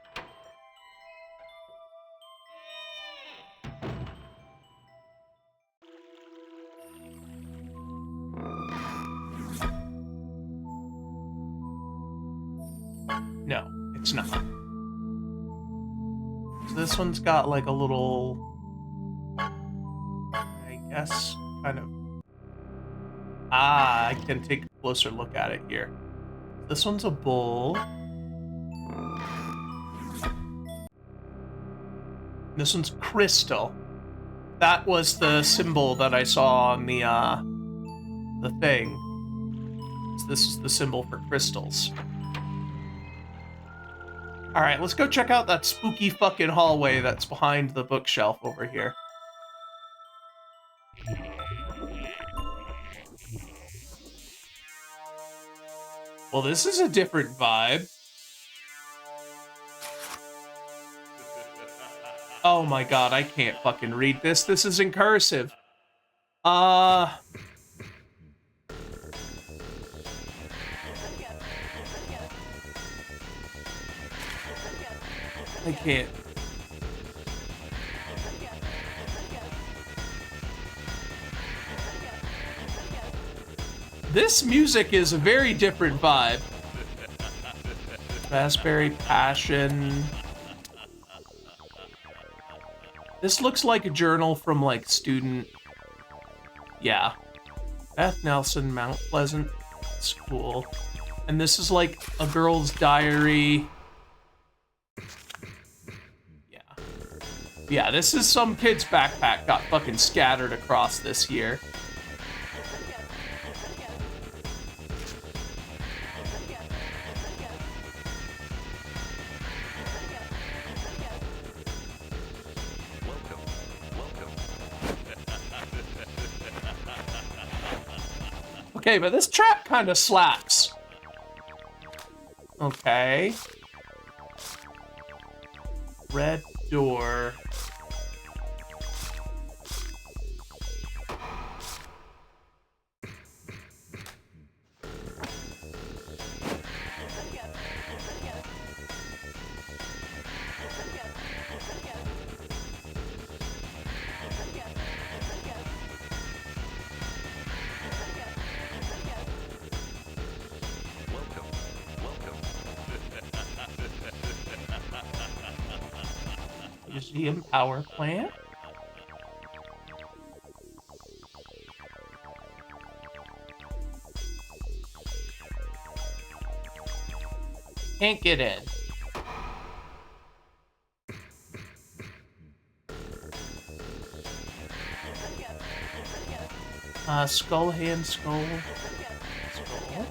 No, it's not. So this one's got like a little, I guess, kind of... Ah, I can take a closer look at it here. This one's a bull. This one's crystal. That was the symbol that I saw on the thing. So this is the symbol for crystals. Alright, let's go check out that spooky fucking hallway that's behind the bookshelf over here. Well, this is a different vibe. Oh my god, I can't fucking read this. This is in cursive. I can't. This music is a very different vibe. Raspberry Passion. This looks like a journal from, like, student... Yeah. Beth Nelson, Mount Pleasant School. And this is, like, a girl's diary. Yeah. Yeah, this is some kid's backpack got fucking scattered across this here. Okay, but this trap kind of slaps. Okay. Red door. Museum power plant. Can't get in. Skull hand, skull. Skull.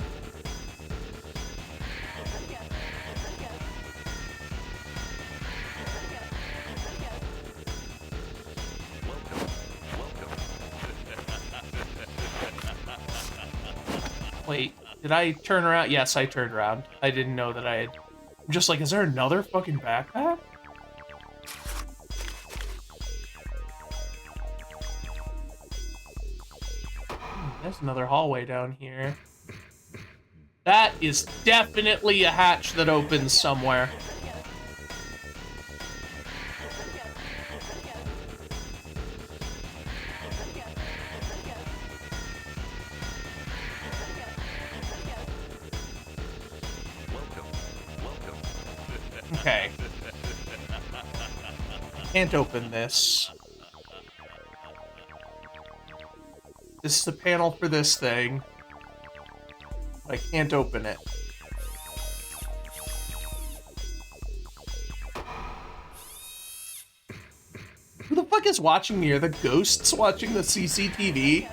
Wait, did I turn around? Yes, I turned around. I didn't know that I had... I'm just like, is there another fucking backpack? There's another hallway down here. That is definitely a hatch that opens somewhere. Okay. Can't open this. This is the panel for this thing. I can't open it. Who the fuck is watching me? Are the ghosts watching the CCTV?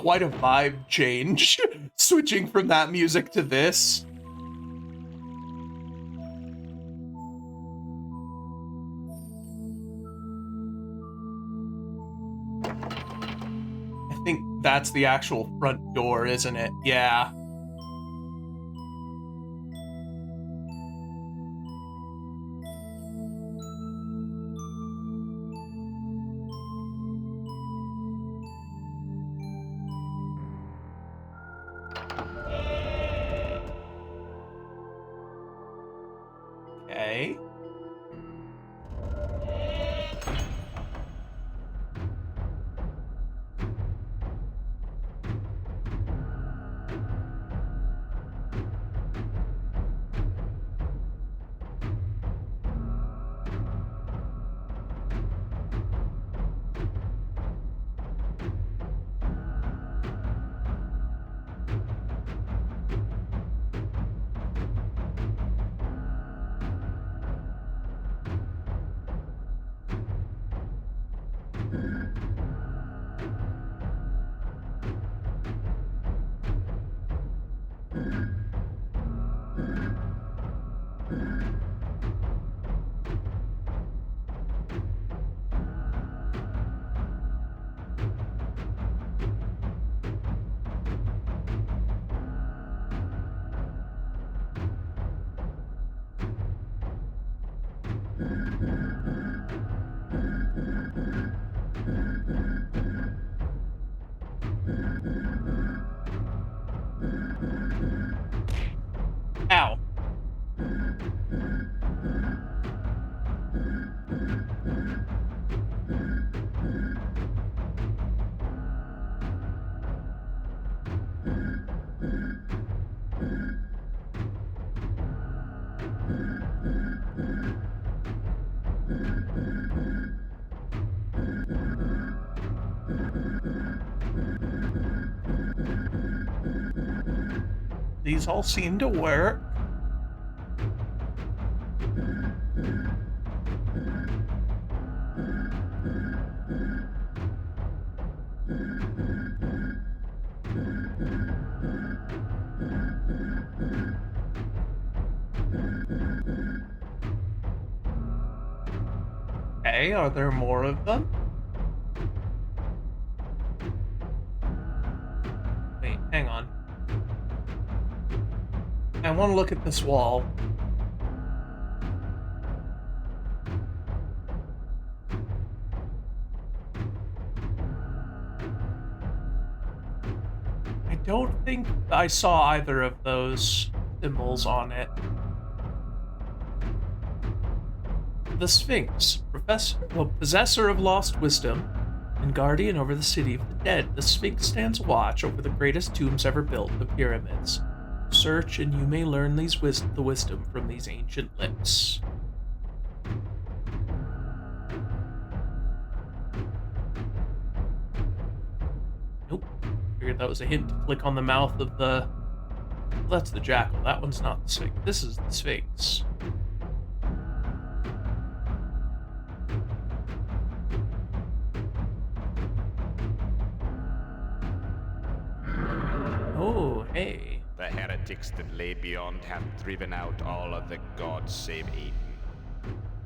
quite a vibe change, switching from that music to this. I think that's the actual front door, isn't it? Yeah. Okay. Ow. These all seem to work. Okay, are there more of them? Wait, hang on. I want to look at this wall. I don't think I saw either of those symbols on it. The Sphinx, possessor of lost wisdom and guardian over the city of the dead, the Sphinx stands watch over the greatest tombs ever built, the pyramids. Search, and you may learn the wisdom from these ancient lips. Nope. Figured that was a hint to click on the mouth of the... Well, that's the jackal. That one's not the Sphinx. This is the Sphinx. Oh, hey. The heretics that lay beyond have driven out all of the gods save Aiden.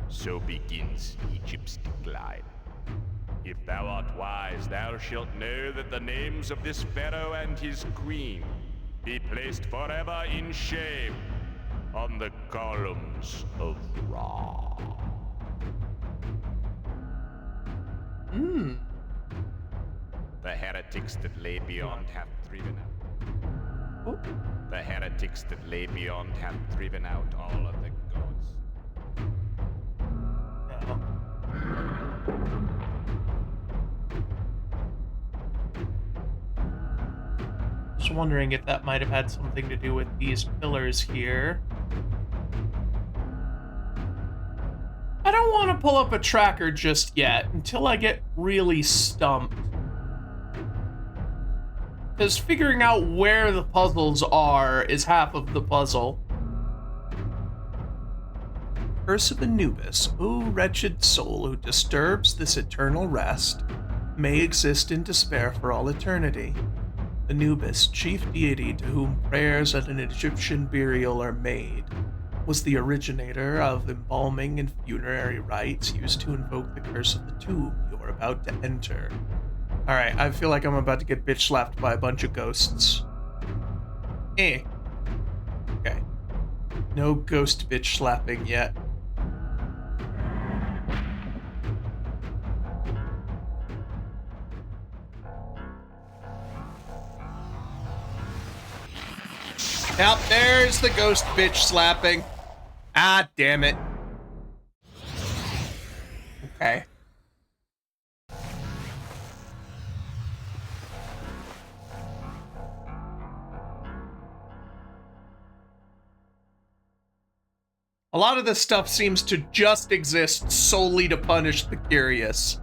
So begins Egypt's decline. If thou art wise, thou shalt know that the names of this pharaoh and his queen be placed forever in shame on the columns of Ra. The heretics that lay beyond have driven out. The heretics that lay beyond have driven out all of the gods. Just wondering if that might have had something to do with these pillars here. I don't want to pull up a tracker just yet until I get really stumped. Because figuring out where the puzzles are is half of the puzzle. Curse of Anubis, O wretched soul who disturbs this eternal rest, may exist in despair for all eternity. Anubis, chief deity to whom prayers at an Egyptian burial are made, was the originator of embalming and funerary rites used to invoke the curse of the tomb you are about to enter. Alright, I feel like I'm about to get bitch slapped by a bunch of ghosts. Okay. No ghost bitch slapping yet. Now, there's the ghost bitch slapping. Ah, damn it. Okay. A lot of this stuff seems to just exist solely to punish the curious.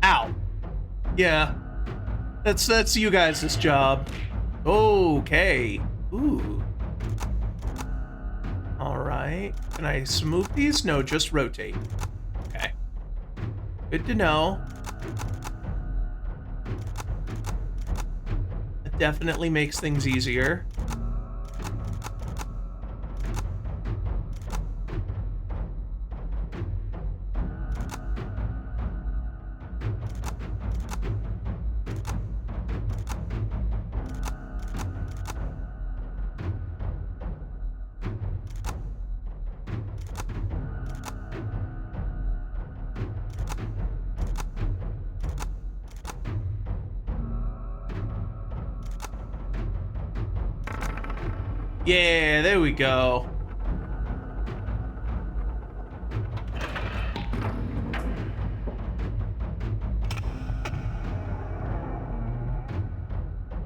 Ow. Yeah. That's you guys' job. Okay. Ooh. Alright. Can I smooth these? No, just rotate. Okay. Good to know. It definitely makes things easier. Yeah, there we go.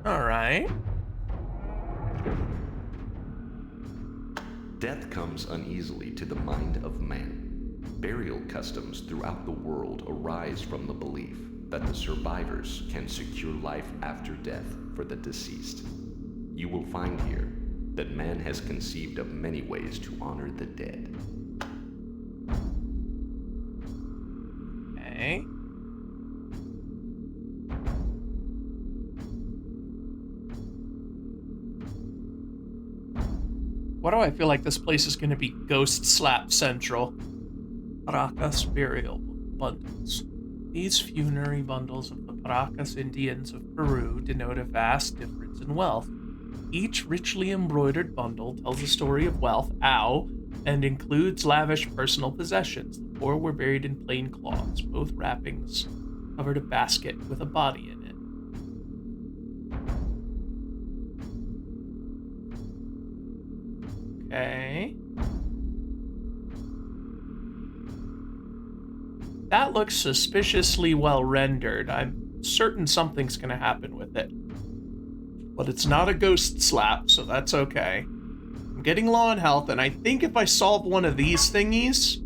All right. Death comes uneasily to the mind of man. Burial customs throughout the world arise from the belief that the survivors can secure life after death for the deceased. You will find here that man has conceived of many ways to honor the dead. Okay. Why do I feel like this place is going to be Ghost Slap Central? Paracas burial bundles. These funerary bundles of the Paracas Indians of Peru denote a vast difference in wealth. Each richly embroidered bundle tells a story of wealth, and includes lavish personal possessions. The poor were buried in plain cloths. Both wrappings covered a basket with a body in it. Okay. That looks suspiciously well rendered. I'm certain something's gonna happen with it. But it's not a ghost slap, so that's okay. I'm getting low on health, and I think if I solve one of these thingies,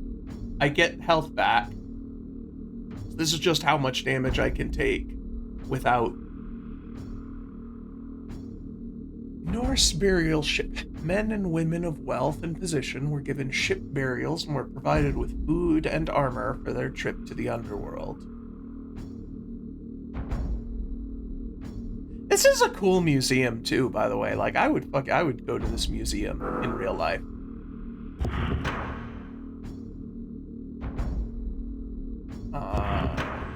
I get health back. This is just how much damage I can take without. Norse burial ship. Men and women of wealth and position were given ship burials and were provided with food and armor for their trip to the underworld. This is a cool museum too, by the way. Like, I would go to this museum in real life.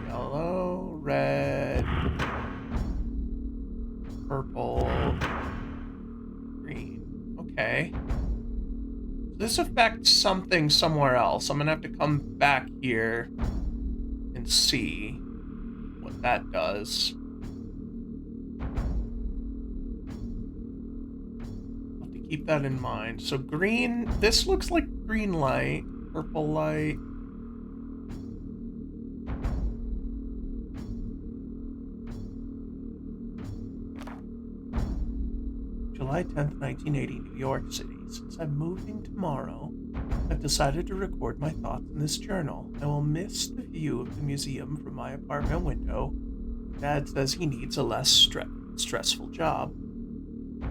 Yellow, red, purple, green. Okay. This affects something somewhere else. I'm gonna have to come back here and see what that does. Keep that in mind. So green, this looks like green light, purple light. July 10th, 1980, New York City. Since I'm moving tomorrow, I've decided to record my thoughts in this journal. I will miss the view of the museum from my apartment window. Dad says he needs a less Stressful job.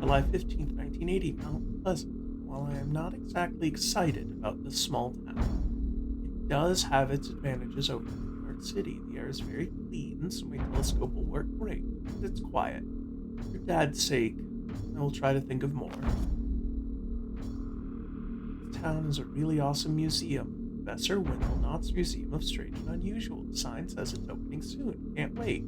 July 15th, 1980, Mount Pleasant. While I am not exactly excited about this small town, it does have its advantages over New York City. The air is very clean, so my telescope will work great, and it's quiet. For Dad's sake, I will try to think of more. This town is a really awesome museum. Professor Windlenot's Museum of Strange and Unusual. The sign says it's opening soon. Can't wait.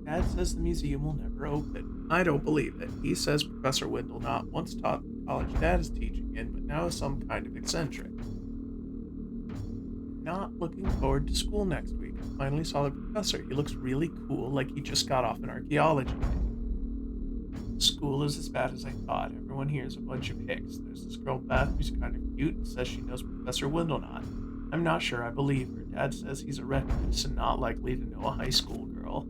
Dad says the museum will never open. I don't believe it. He says Professor Windlenot once taught the college Dad is teaching in, but now is some kind of eccentric. Not looking forward to school next week. I finally saw the professor. He looks really cool, like he just got off an archaeology day. School is as bad as I thought. Everyone here is a bunch of hicks. There's this girl Beth who's kind of cute and says she knows Professor Windlenot. I'm not sure I believe her. Dad says he's a recluse and not likely to know a high school girl.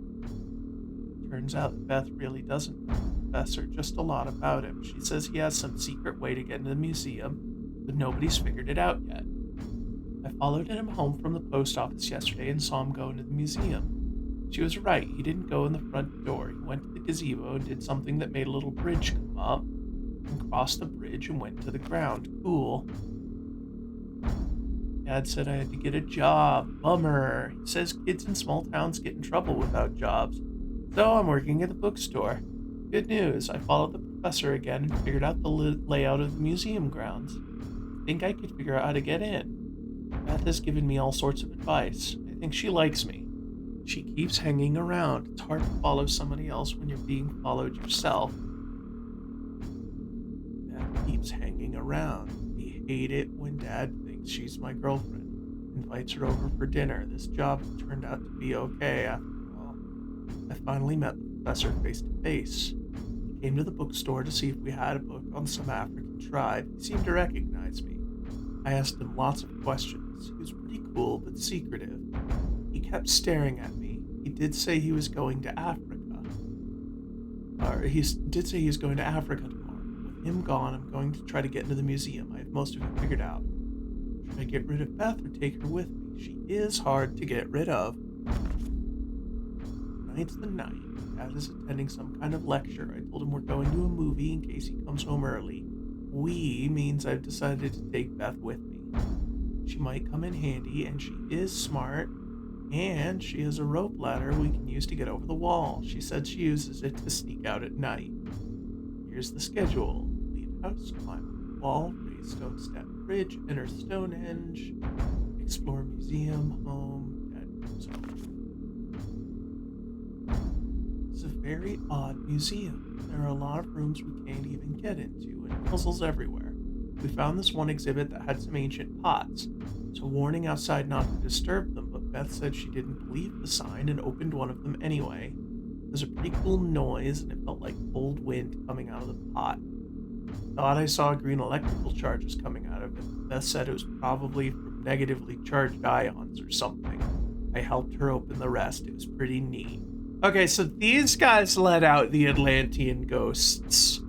Turns out that Beth really doesn't know the professor, just a lot about him. She says he has some secret way to get into the museum, but nobody's figured it out yet. I followed him home from the post office yesterday and saw him go into the museum. She was right. He didn't go in the front door. He went to the gazebo and did something that made a little bridge come up, and crossed the bridge and went to the ground. Cool. Dad said I had to get a job. Bummer. He says kids in small towns get in trouble without jobs. So I'm working at the bookstore. Good news. I followed the professor again and figured out the layout of the museum grounds. I think I could figure out how to get in. Beth has given me all sorts of advice. I think she likes me. She keeps hanging around. It's hard to follow somebody else when you're being followed yourself. Beth keeps hanging around. We hate it when Dad thinks she's my girlfriend. Invites her over for dinner. This job turned out to be okay after all. I finally met the professor face to face. He came to the bookstore to see if we had a book on some African tribe. He seemed to recognize me. I asked him lots of questions. He was pretty cool, but secretive. He kept staring at me. He did say he was going to Africa. He did say he was going to Africa tomorrow. With him gone, I'm going to try to get into the museum. I have most of it figured out. Should I get rid of Beth or take her with me? She is hard to get rid of. Tonight's the night. Dad is attending some kind of lecture. I told him we're going to a movie in case he comes home early. We means I've decided to take Beth with me. She might come in handy, and she is smart. And she has a rope ladder we can use to get over the wall. She said she uses it to sneak out at night. Here's the schedule. Leave house, climb wall, raise stone step bridge, enter Stonehenge, explore museum, home, Dad comes home. It's a very odd museum. There are a lot of rooms we can't even get into, and puzzles everywhere. We found this one exhibit that had some ancient pots, so warning outside not to disturb them, but Beth said she didn't believe the sign and opened one of them anyway. It was a pretty cool noise, and it felt like cold wind coming out of the pot. Thought I saw green electrical charges coming out of it. Beth said it was probably from negatively charged ions or something. I helped her open the rest. It was pretty neat. Okay, so these guys let out the Atlantean ghosts.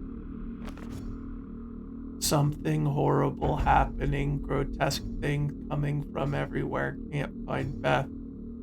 Something horrible happening, grotesque thing coming from everywhere. Can't find Beth.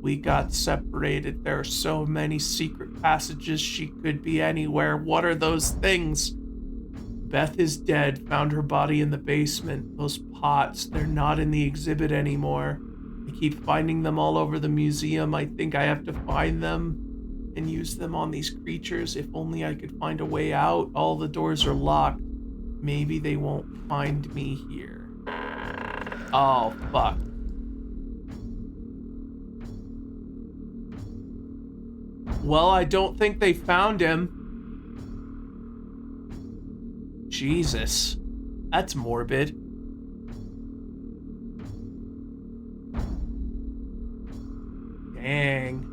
We got separated. There are so many secret passages. She could be anywhere. What are those things? Beth is dead. Found her body in the basement. Those pots, they're not in the exhibit anymore. I keep finding them all over the museum. I think I have to find them and use them on these creatures. If only I could find a way out. All the doors are locked. Maybe they won't find me here. Oh, fuck. Well, I don't think they found him. Jesus. That's morbid. Dang.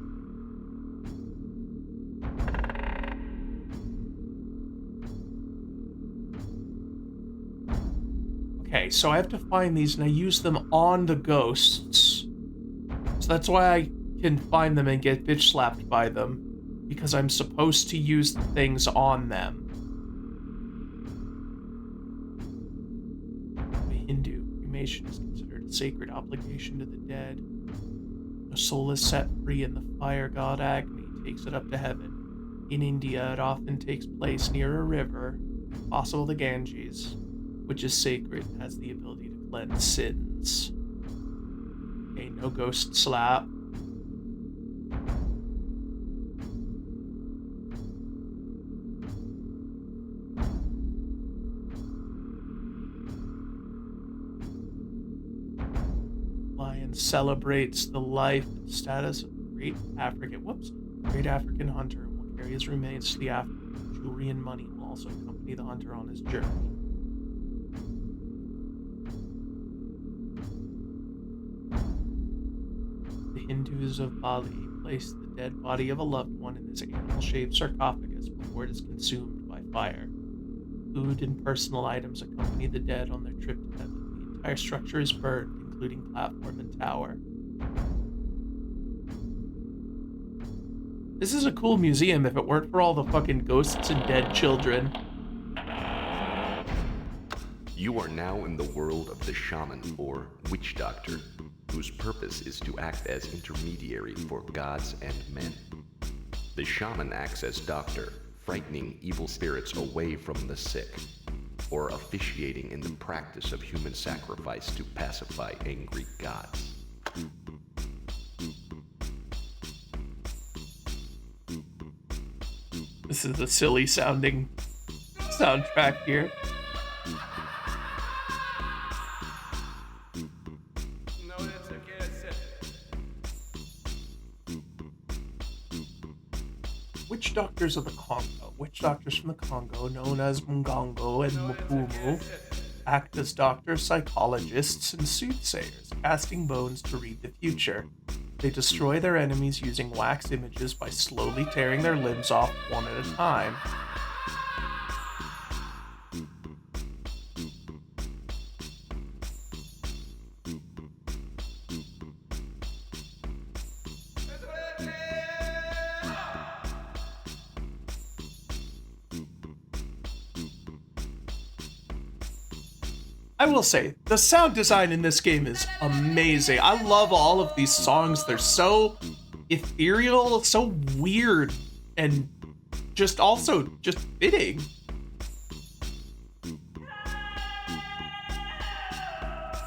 Okay, so I have to find these and I use them on the ghosts. So that's why I can find them and get bitch slapped by them. Because I'm supposed to use the things on them. The Hindu, cremation is considered a sacred obligation to the dead. A soul is set free in the fire god Agni takes it up to heaven. In India, it often takes place near a river, if possible the Ganges, which is sacred and has the ability to cleanse sins. Okay, no ghost slap. Lion celebrates the life and status of great African hunter, and will carry his remains to the afterworld. Jewelry and money will also accompany the hunter on his journey. The Hindus of Bali place the dead body of a loved one in this animal-shaped sarcophagus before it is consumed by fire. Food and personal items accompany the dead on their trip to heaven. The entire structure is burned, including platform and tower. This is a cool museum if it weren't for all the fucking ghosts and dead children. You are now in the world of the shaman, or witch doctor, whose purpose is to act as intermediary for gods and men. The shaman acts as doctor, frightening evil spirits away from the sick, or officiating in the practice of human sacrifice to pacify angry gods. This is a silly sounding soundtrack here. Witch doctors of the Congo. Witch doctors from the Congo, known as Mgongo and Mupumu, act as doctors, psychologists, and soothsayers, casting bones to read the future. They destroy their enemies using wax images by slowly tearing their limbs off one at a time. I will say, the sound design in this game is amazing. I love all of these songs. They're so ethereal, so weird, and just fitting.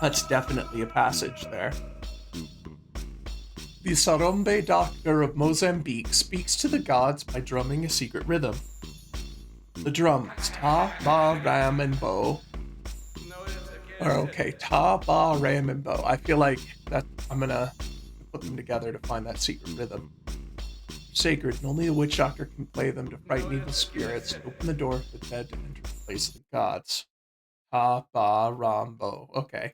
That's definitely a passage there. The Sarombe doctor of Mozambique speaks to the gods by drumming a secret rhythm. The drums, ta, ba, ram, and bo, okay, ta, ba, ram, and bo. I feel like that I'm gonna put them together to find that secret rhythm. Sacred, and only the witch doctor can play them to frighten evil spirits and open the door for the dead to enter the place of the gods. Ta, ba, ram, bo. Okay.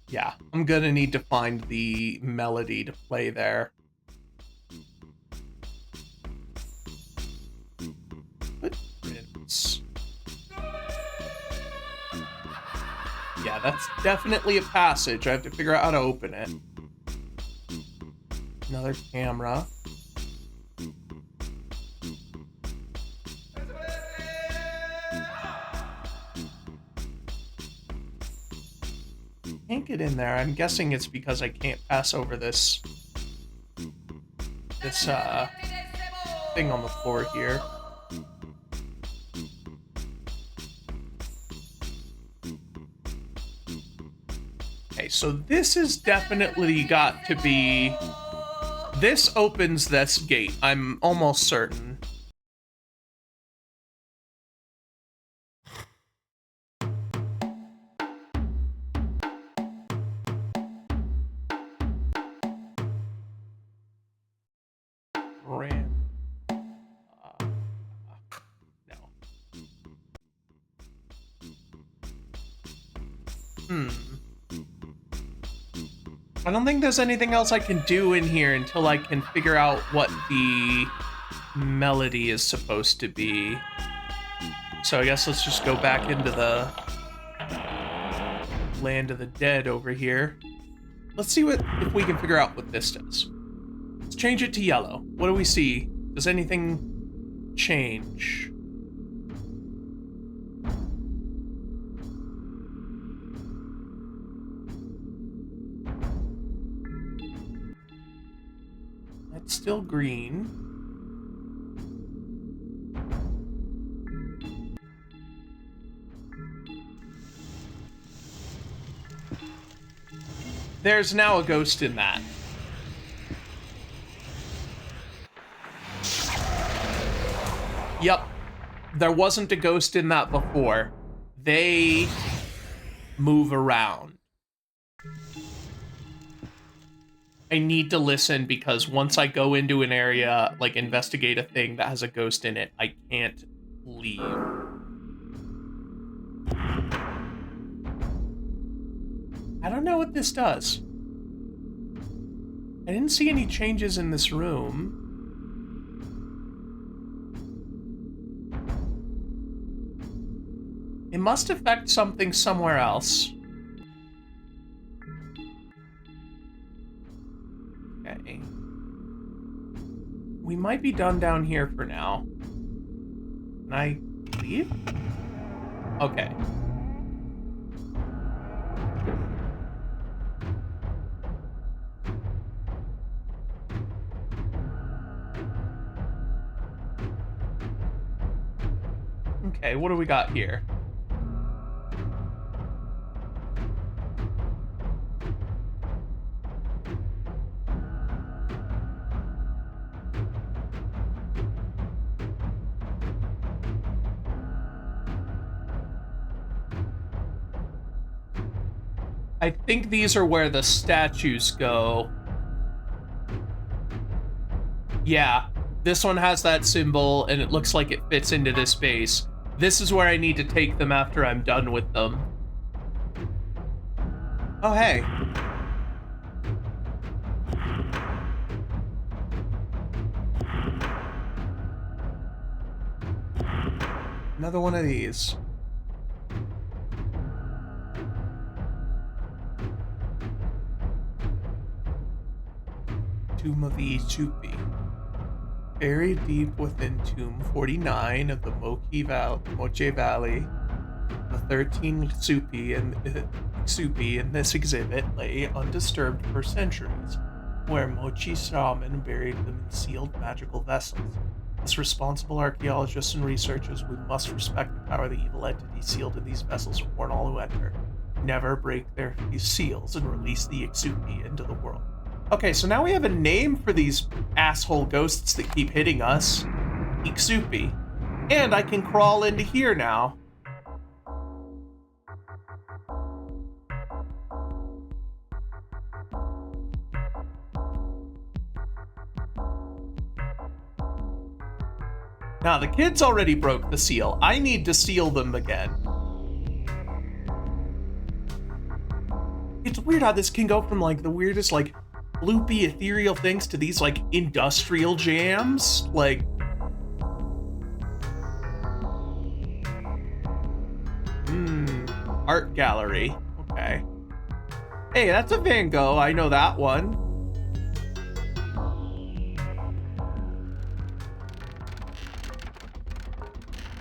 Yeah, I'm gonna need to find the melody to play there. Footprints. Yeah, that's definitely a passage. I have to figure out how to open it. Another camera. Can't get in there. I'm guessing it's because I can't pass over this thing on the floor here. Okay, so this has definitely got to be... This opens this gate, I'm almost certain. I don't think there's anything else I can do in here until I can figure out what the melody is supposed to be. So I guess let's just go back into the land of the dead over here. Let's see if we can figure out what this does. Let's change it to yellow. What do we see? Does anything change? still green. There's now a ghost in that. Yep. There wasn't a ghost in that before. They move around. I need to listen because once I go into an area, like investigate a thing that has a ghost in it, I can't leave. I don't know what this does. I didn't see any changes in this room. It must affect something somewhere else. Okay. We might be done down here for now. Can I leave? Okay. Okay, what do we got here? I think these are where the statues go. Yeah, this one has that symbol, and it looks like it fits into this base. This is where I need to take them after I'm done with them. Oh, hey. Another one of these. Tomb of Ichupi. Buried deep within Tomb 49 of the Moche Valley, the 13 Xupi in this exhibit lay undisturbed for centuries, where Mochi shaman buried them in sealed magical vessels. As responsible archaeologists and researchers, we must respect the power of the evil entities sealed in these vessels and warn all who enter. Never break their seals and release the Xupi into the world. Okay, so now we have a name for these asshole ghosts that keep hitting us. Ixupi. And I can crawl into here now. Now, the kids already broke the seal. I need to seal them again. It's weird how this can go from, like, the weirdest, like, loopy, ethereal things to these, like, industrial jams. Like... art gallery. Okay. Hey, that's a Van Gogh. I know that one.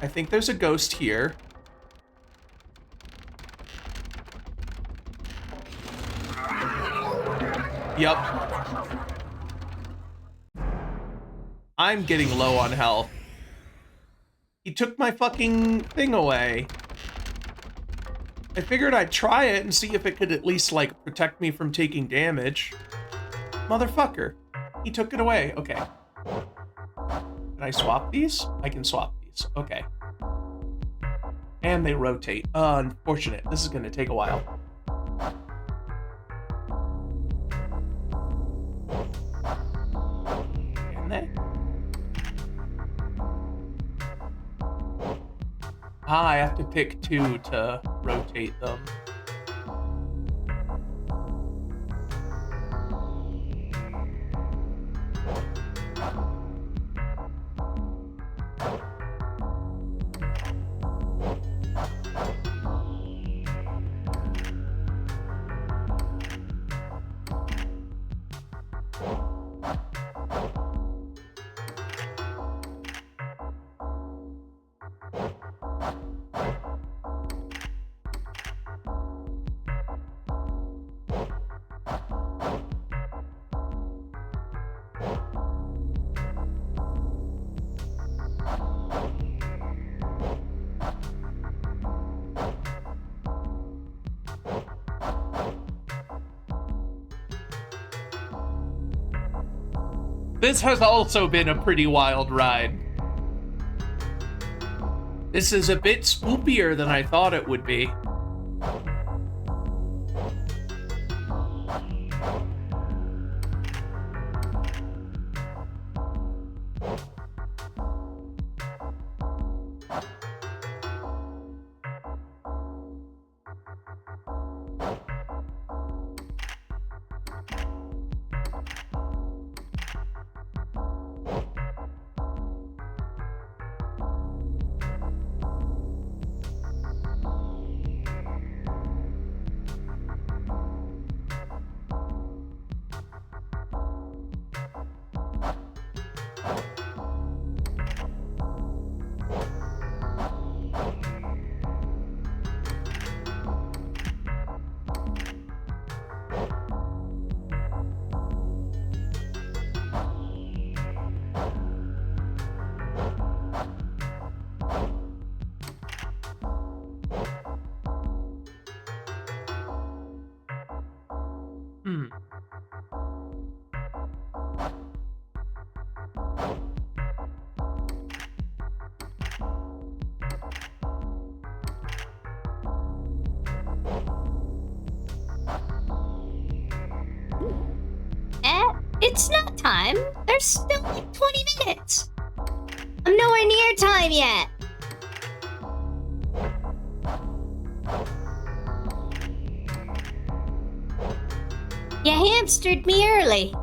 I think there's a ghost here. Yep. I'm getting low on health. He took my fucking thing away. I figured I'd try it and see if it could at least, like, protect me from taking damage. Motherfucker. He took it away. Okay. Can I swap these? I can swap these. Okay. And they rotate. Unfortunate. This is going to take a while. Can they? Ah, I have to pick two to rotate them. This has also been a pretty wild ride. This is a bit spookier than I thought it would be. It's not time. There's still like 20 minutes. I'm nowhere near time yet. You hamstered me early.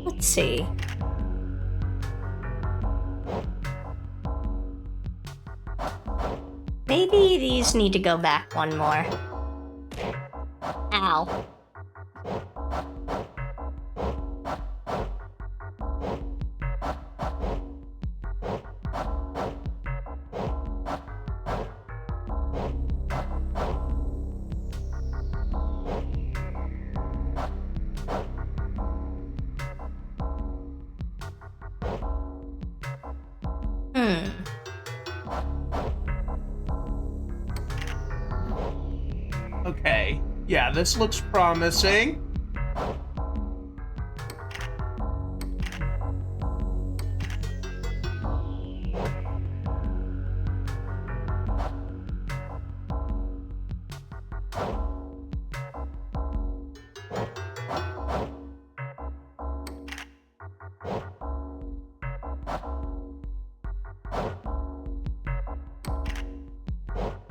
Let's see. Maybe these need to go back one more. Ow. Okay. Yeah, this looks promising.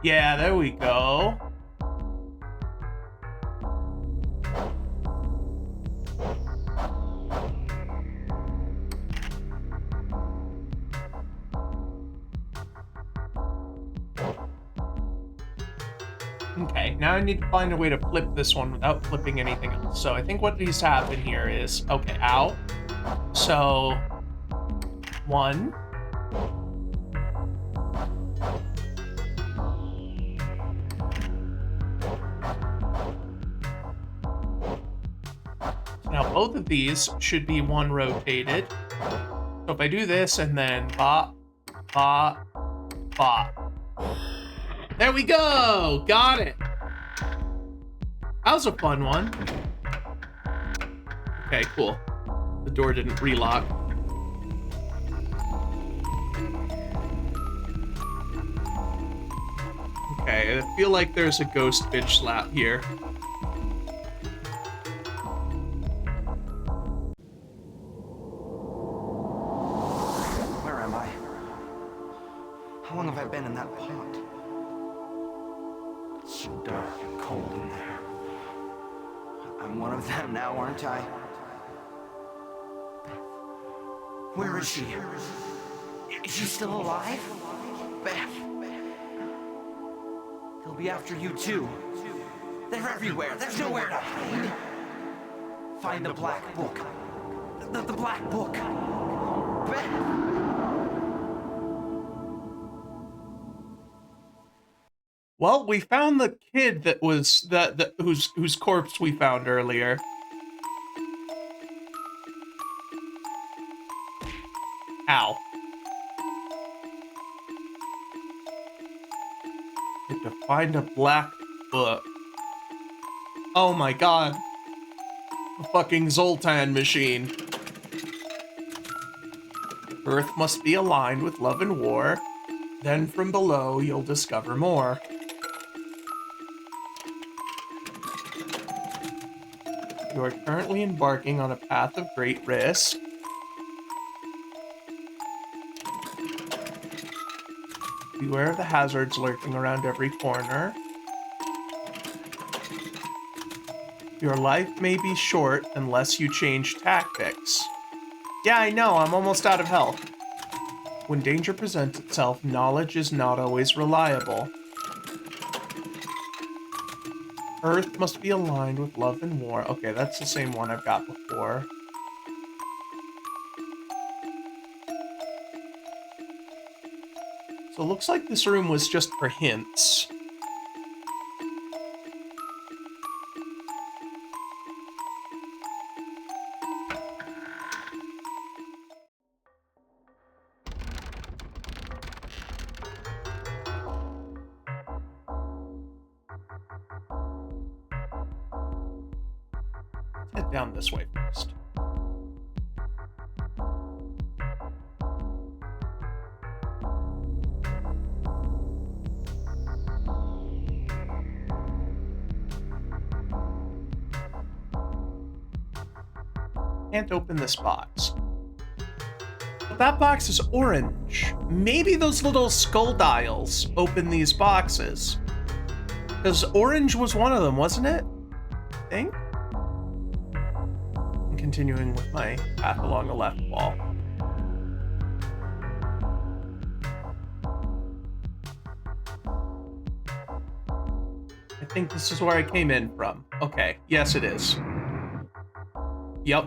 Yeah, there we go. Okay, now I need to find a way to flip this one without flipping anything else. So I think what needs to happen here is, okay, ow. So, 1. Now both of these should be 1 rotated. So if I do this and then bop, bop, bop. There we go! Got it! That was a fun one. Okay, cool. The door didn't relock. Okay, I feel like there's a ghost bitch slap here. Where am I? How long have I been in that pot? It's so dark and cold in there. I'm one of them now, aren't I? Where is she? Is she still alive? Beth. They'll be after you too. They're everywhere. There's nowhere to hide. Find the black book. The black book. Beth. Well, we found the kid that was whose corpse we found earlier. Ow. Need to find a black book. Oh my god. A fucking Zoltan machine. Earth must be aligned with love and war. Then from below, you'll discover more. You are currently embarking on a path of great risk. Beware of the hazards lurking around every corner. Your life may be short unless you change tactics. Yeah, I know, I'm almost out of health. When danger presents itself, knowledge is not always reliable. Earth must be aligned with love and war. Okay, that's the same one I've got before. So it looks like this room was just for hints. Head down this way first. Can't open this box. But that box is orange. Maybe those little skull dials open these boxes. Because orange was one of them, wasn't it? I think? I'm continuing with my path along the left wall. I think this is where I came in from. Okay, yes it is. Yep.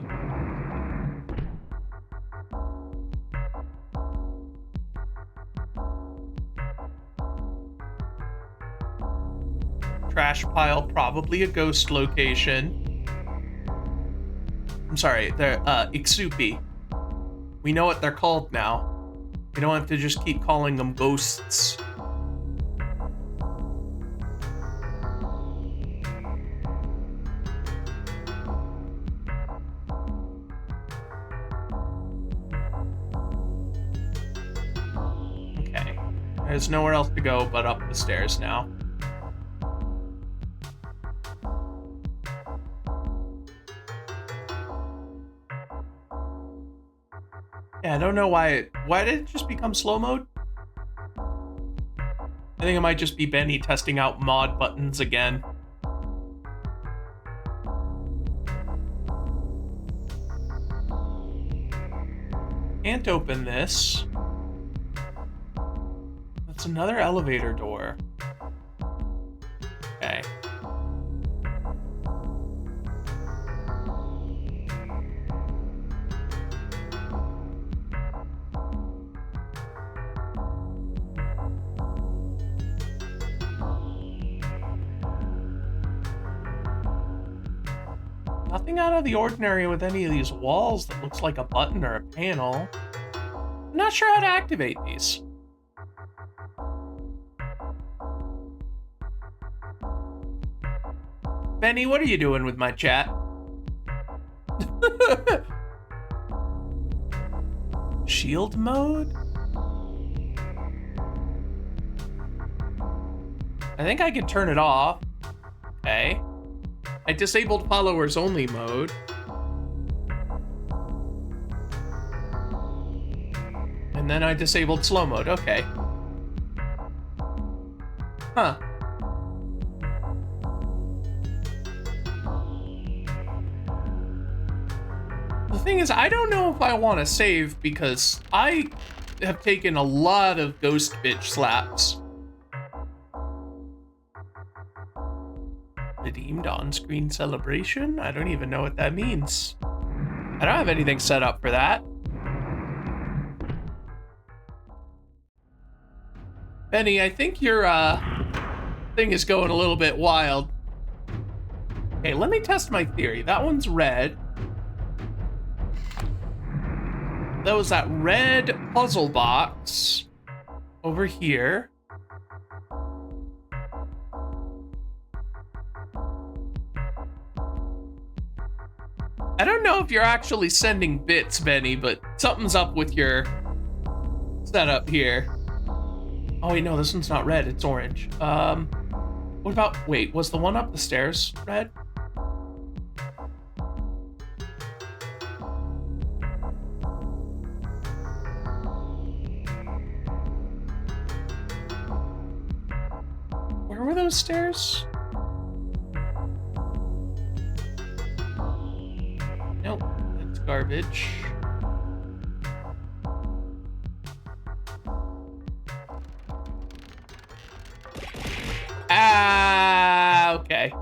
Trash pile, probably a ghost location. I'm sorry, they're Ixupi. We know what they're called now. We don't have to just keep calling them ghosts. Okay. There's nowhere else to go but up the stairs now. Yeah, I don't know why did it just become slow mode? I think it might just be Benny testing out mod buttons again. Can't open this. That's another elevator door. Okay. Nothing out of the ordinary with any of these walls that looks like a button or a panel. I'm not sure how to activate these. Benny, what are you doing with my chat? Shield mode? I think I can turn it off. Okay. I disabled followers only mode. And then I disabled slow mode. Okay. Huh. The thing is, I don't know if I want to save because I have taken a lot of ghost bitch slaps. Redeemed on-screen celebration? I don't even know what that means. I don't have anything set up for that. Benny, I think your thing is going a little bit wild. Okay, let me test my theory. That one's red. That was that red puzzle box over here. I don't know if you're actually sending bits, Benny, but something's up with your setup here. Oh wait, no, this one's not red, it's orange. What about, wait, was the one up the stairs red? Where were those stairs? Nope, that's garbage. Ah, okay.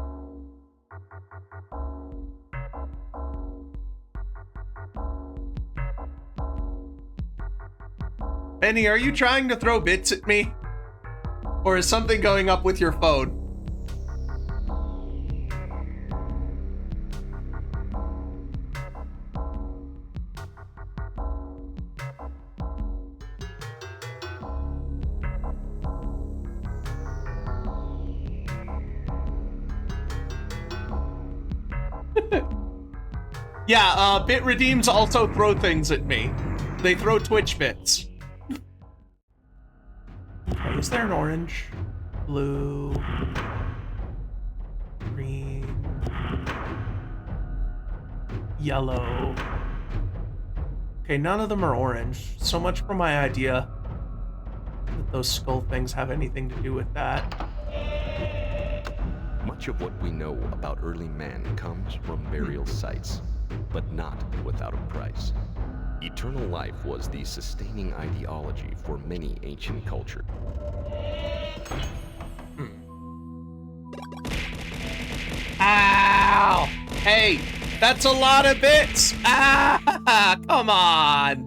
Benny, are you trying to throw bits at me? Or is something going up with your phone? Yeah, bit redeems also throw things at me. They throw Twitch bits. Okay, is there an orange? Blue. Green. Yellow. Okay, none of them are orange. So much for my idea that those skull things have anything to do with that. Much of what we know about early man comes from burial sites, but not without a price. Eternal life was the sustaining ideology for many ancient cultures. Ow! Hey, that's a lot of bits! Ah, come on!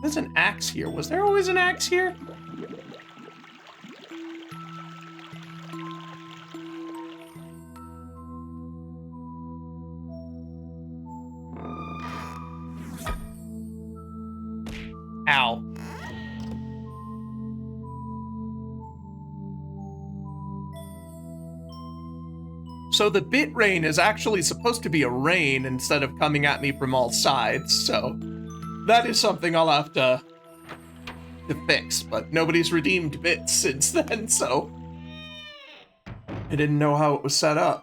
There's an axe here. Was there always an axe here? Ow. So the bit rain is actually supposed to be a rain instead of coming at me from all sides, so that is something I'll have to fix, but nobody's redeemed bits since then, so I didn't know how it was set up.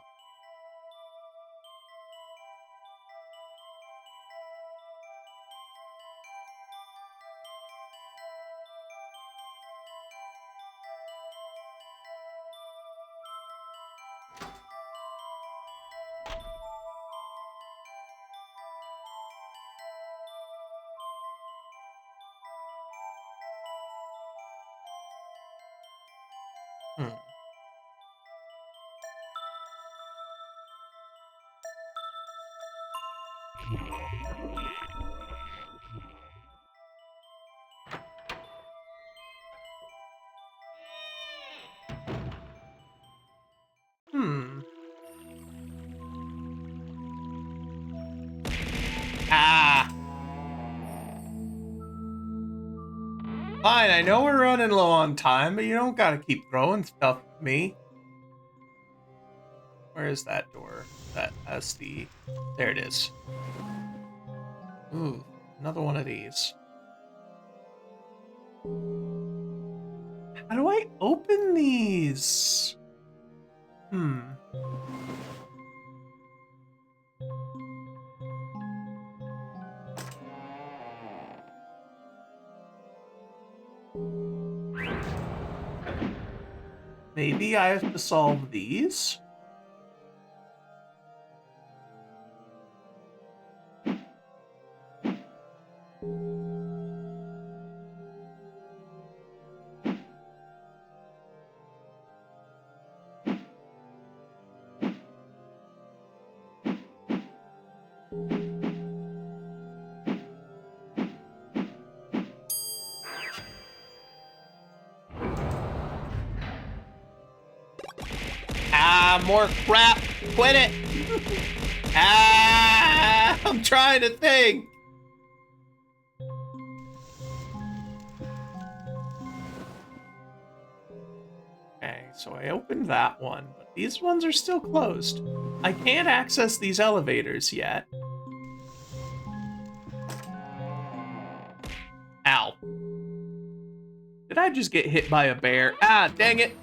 Ah. Fine, I know we're running low on time, but you don't gotta keep throwing stuff at me. Where is that door? That has the... There it is. Ooh, another one of these. How do I open these? Maybe I have to solve these? More crap. Quit it. I'm trying to think. Okay. so I opened that one, but these ones are still closed. I can't access these elevators yet. Ow. Did I just get hit by a bear? Ah, dang it.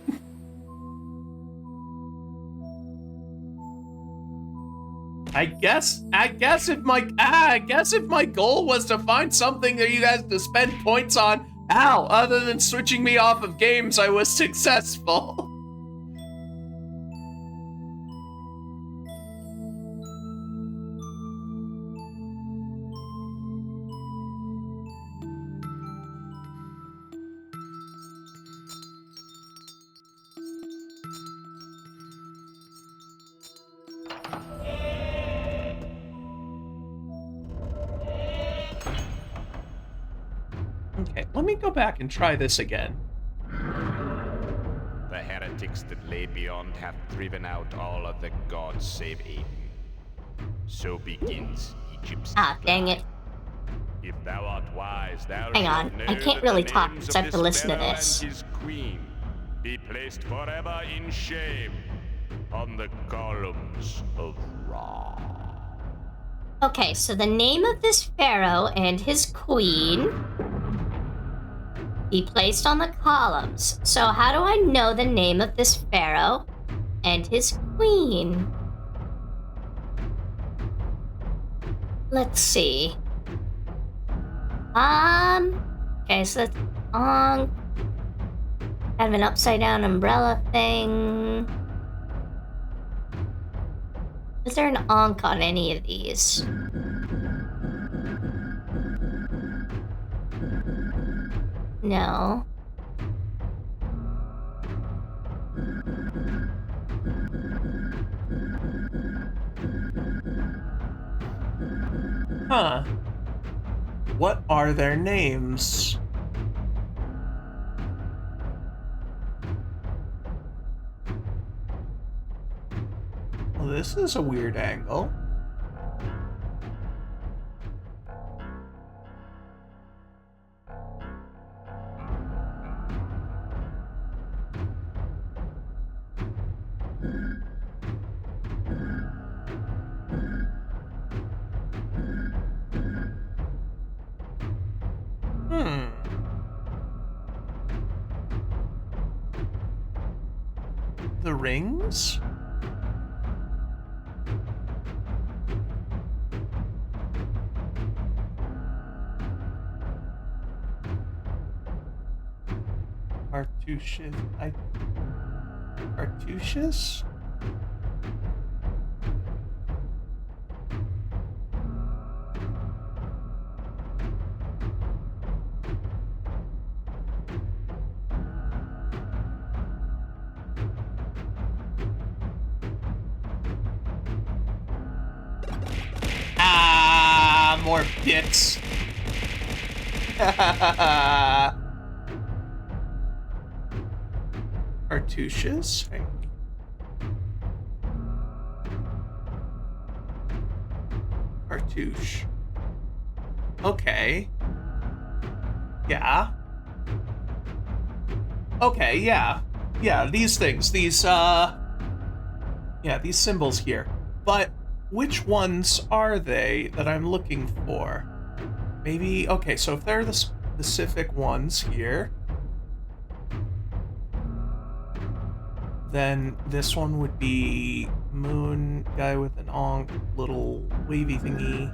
I guess if my goal was to find something that you guys to spend points on, other than switching me off of games, I was successful. Okay, let me go back and try this again. The heretics that lay beyond have driven out all of the gods save Aiden. So begins Egypt's Dang it. If thou art wise, thou Hang shalt on, know I can't that really the talk names of except to this listen to pharaoh this. and his queen be placed forever in shame on the columns of Ra. Okay, so the name of this pharaoh and his queen be placed on the columns. So how do I know the name of this pharaoh and his queen? Let's see. Okay, so that's Ankh. Kind of an upside down umbrella thing. Is there an Ankh on any of these? No. Huh. What are their names? Well, this is a weird angle. The rings? Cartouches? More bits. Cartouches? Cartouche. Okay. Yeah. Okay, yeah. Yeah, these things. These, yeah, these symbols here. But which ones are they that I'm looking for? Maybe, okay, so if they're the specific ones here, then this one would be moon, guy with an Ankh, little wavy thingy.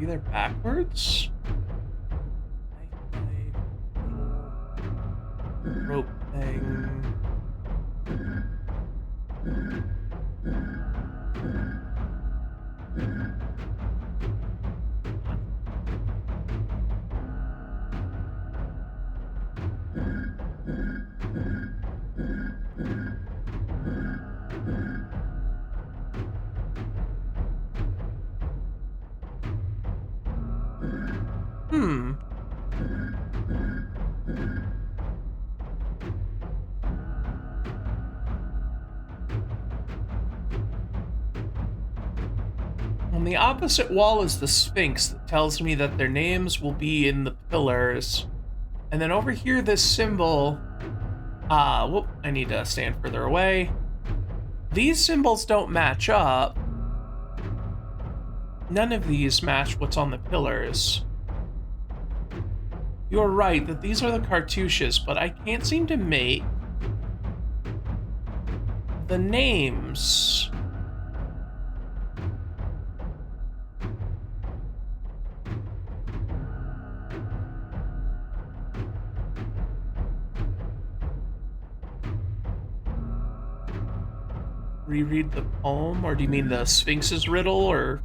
Either backwards? Rope thing. On the opposite wall is the Sphinx that tells me that their names will be in the pillars. And then over here, this symbol... whoop, I need to stand further away. These symbols don't match up. None of these match what's on the pillars. You're right that these are the cartouches, but I can't seem to make the names. Reread the poem, or do you mean the Sphinx's riddle, or...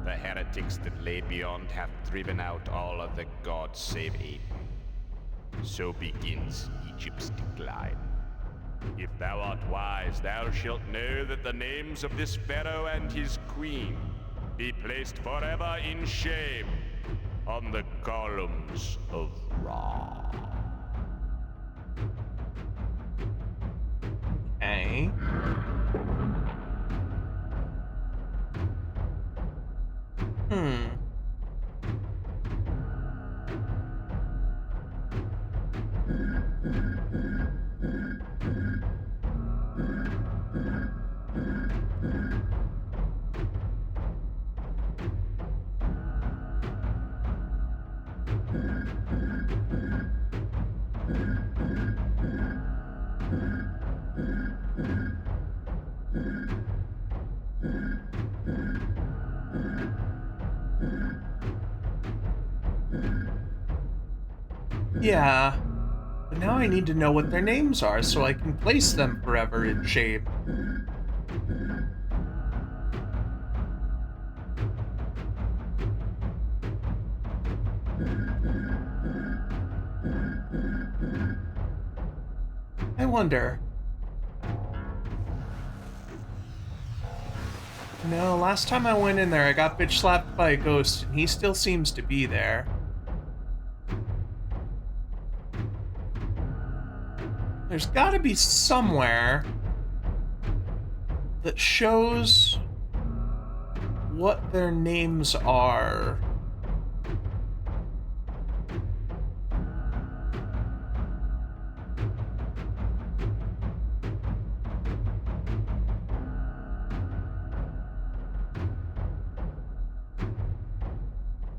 The heretics that lay beyond have driven out all of the gods save Aiden. So begins Egypt's decline. If thou art wise, thou shalt know that the names of this pharaoh and his queen be placed forever in shame on the columns of Ra. Okay. Yeah, but now I need to know what their names are so I can place them forever in shame. I wonder. No, last time I went in there, I got bitch slapped by a ghost, and he still seems to be there. There's gotta be somewhere that shows what their names are.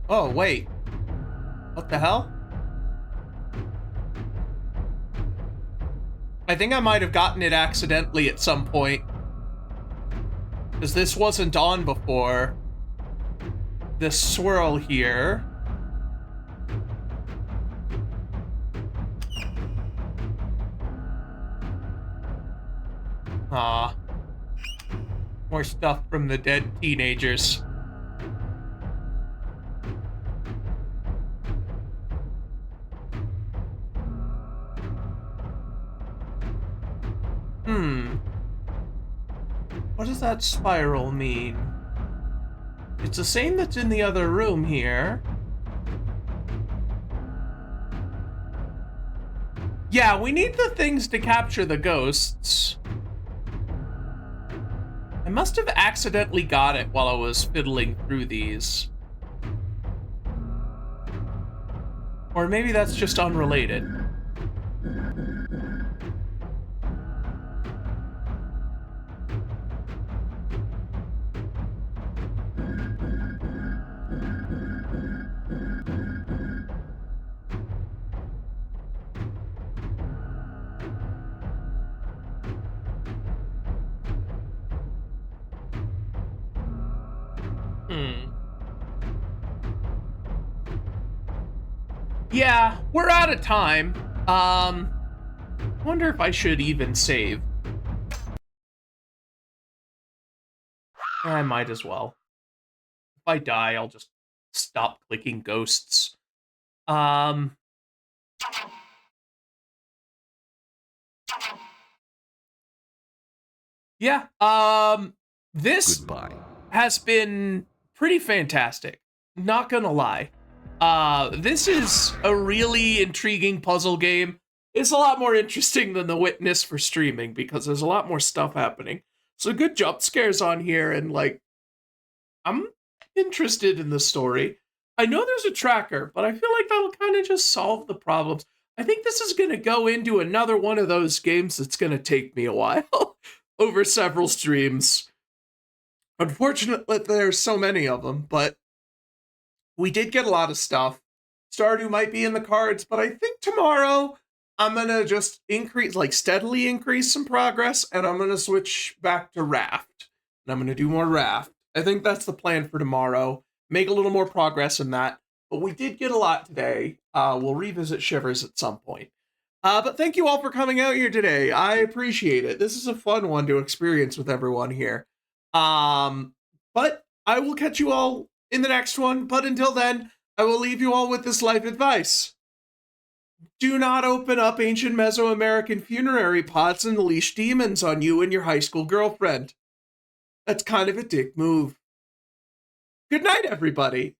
Oh, wait. What the hell? I think I might have gotten it accidentally at some point. Because this wasn't on before. This swirl here. Ah. More stuff from the dead teenagers. What does that spiral mean? It's the same that's in the other room here. Yeah, we need the things to capture the ghosts. I must have accidentally got it while I was fiddling through these. Or maybe that's just unrelated. Yeah, we're out of time. Wonder if I should even save. I might as well. If I die, I'll just stop clicking ghosts. Yeah, this Goodbye. has been pretty fantastic. Not gonna lie. This is a really intriguing puzzle game. is a lot more interesting than The Witness for streaming because there's a lot more stuff happening. So good jump scares on here, and like, I'm interested in the story. I know there's a tracker, but I feel like that'll kind of just solve the problems. I think this is going to go into another one of those games that's going to take me a while over several streams. Unfortunately, there's so many of them, but we did get a lot of stuff. Stardew might be in the cards, but I think tomorrow I'm going to just steadily increase some progress, and I'm going to switch back to Raft. And I'm going to do more Raft. I think that's the plan for tomorrow. Make a little more progress in that. But we did get a lot today. We'll revisit Shivers at some point. But thank you all for coming out here today. I appreciate it. This is a fun one to experience with everyone here. But I will catch you all in the next one. But until then, I will leave you all with this life advice. Do not open up ancient Mesoamerican funerary pots and unleash demons on you and your high school girlfriend. That's kind of a dick move. Good night, everybody.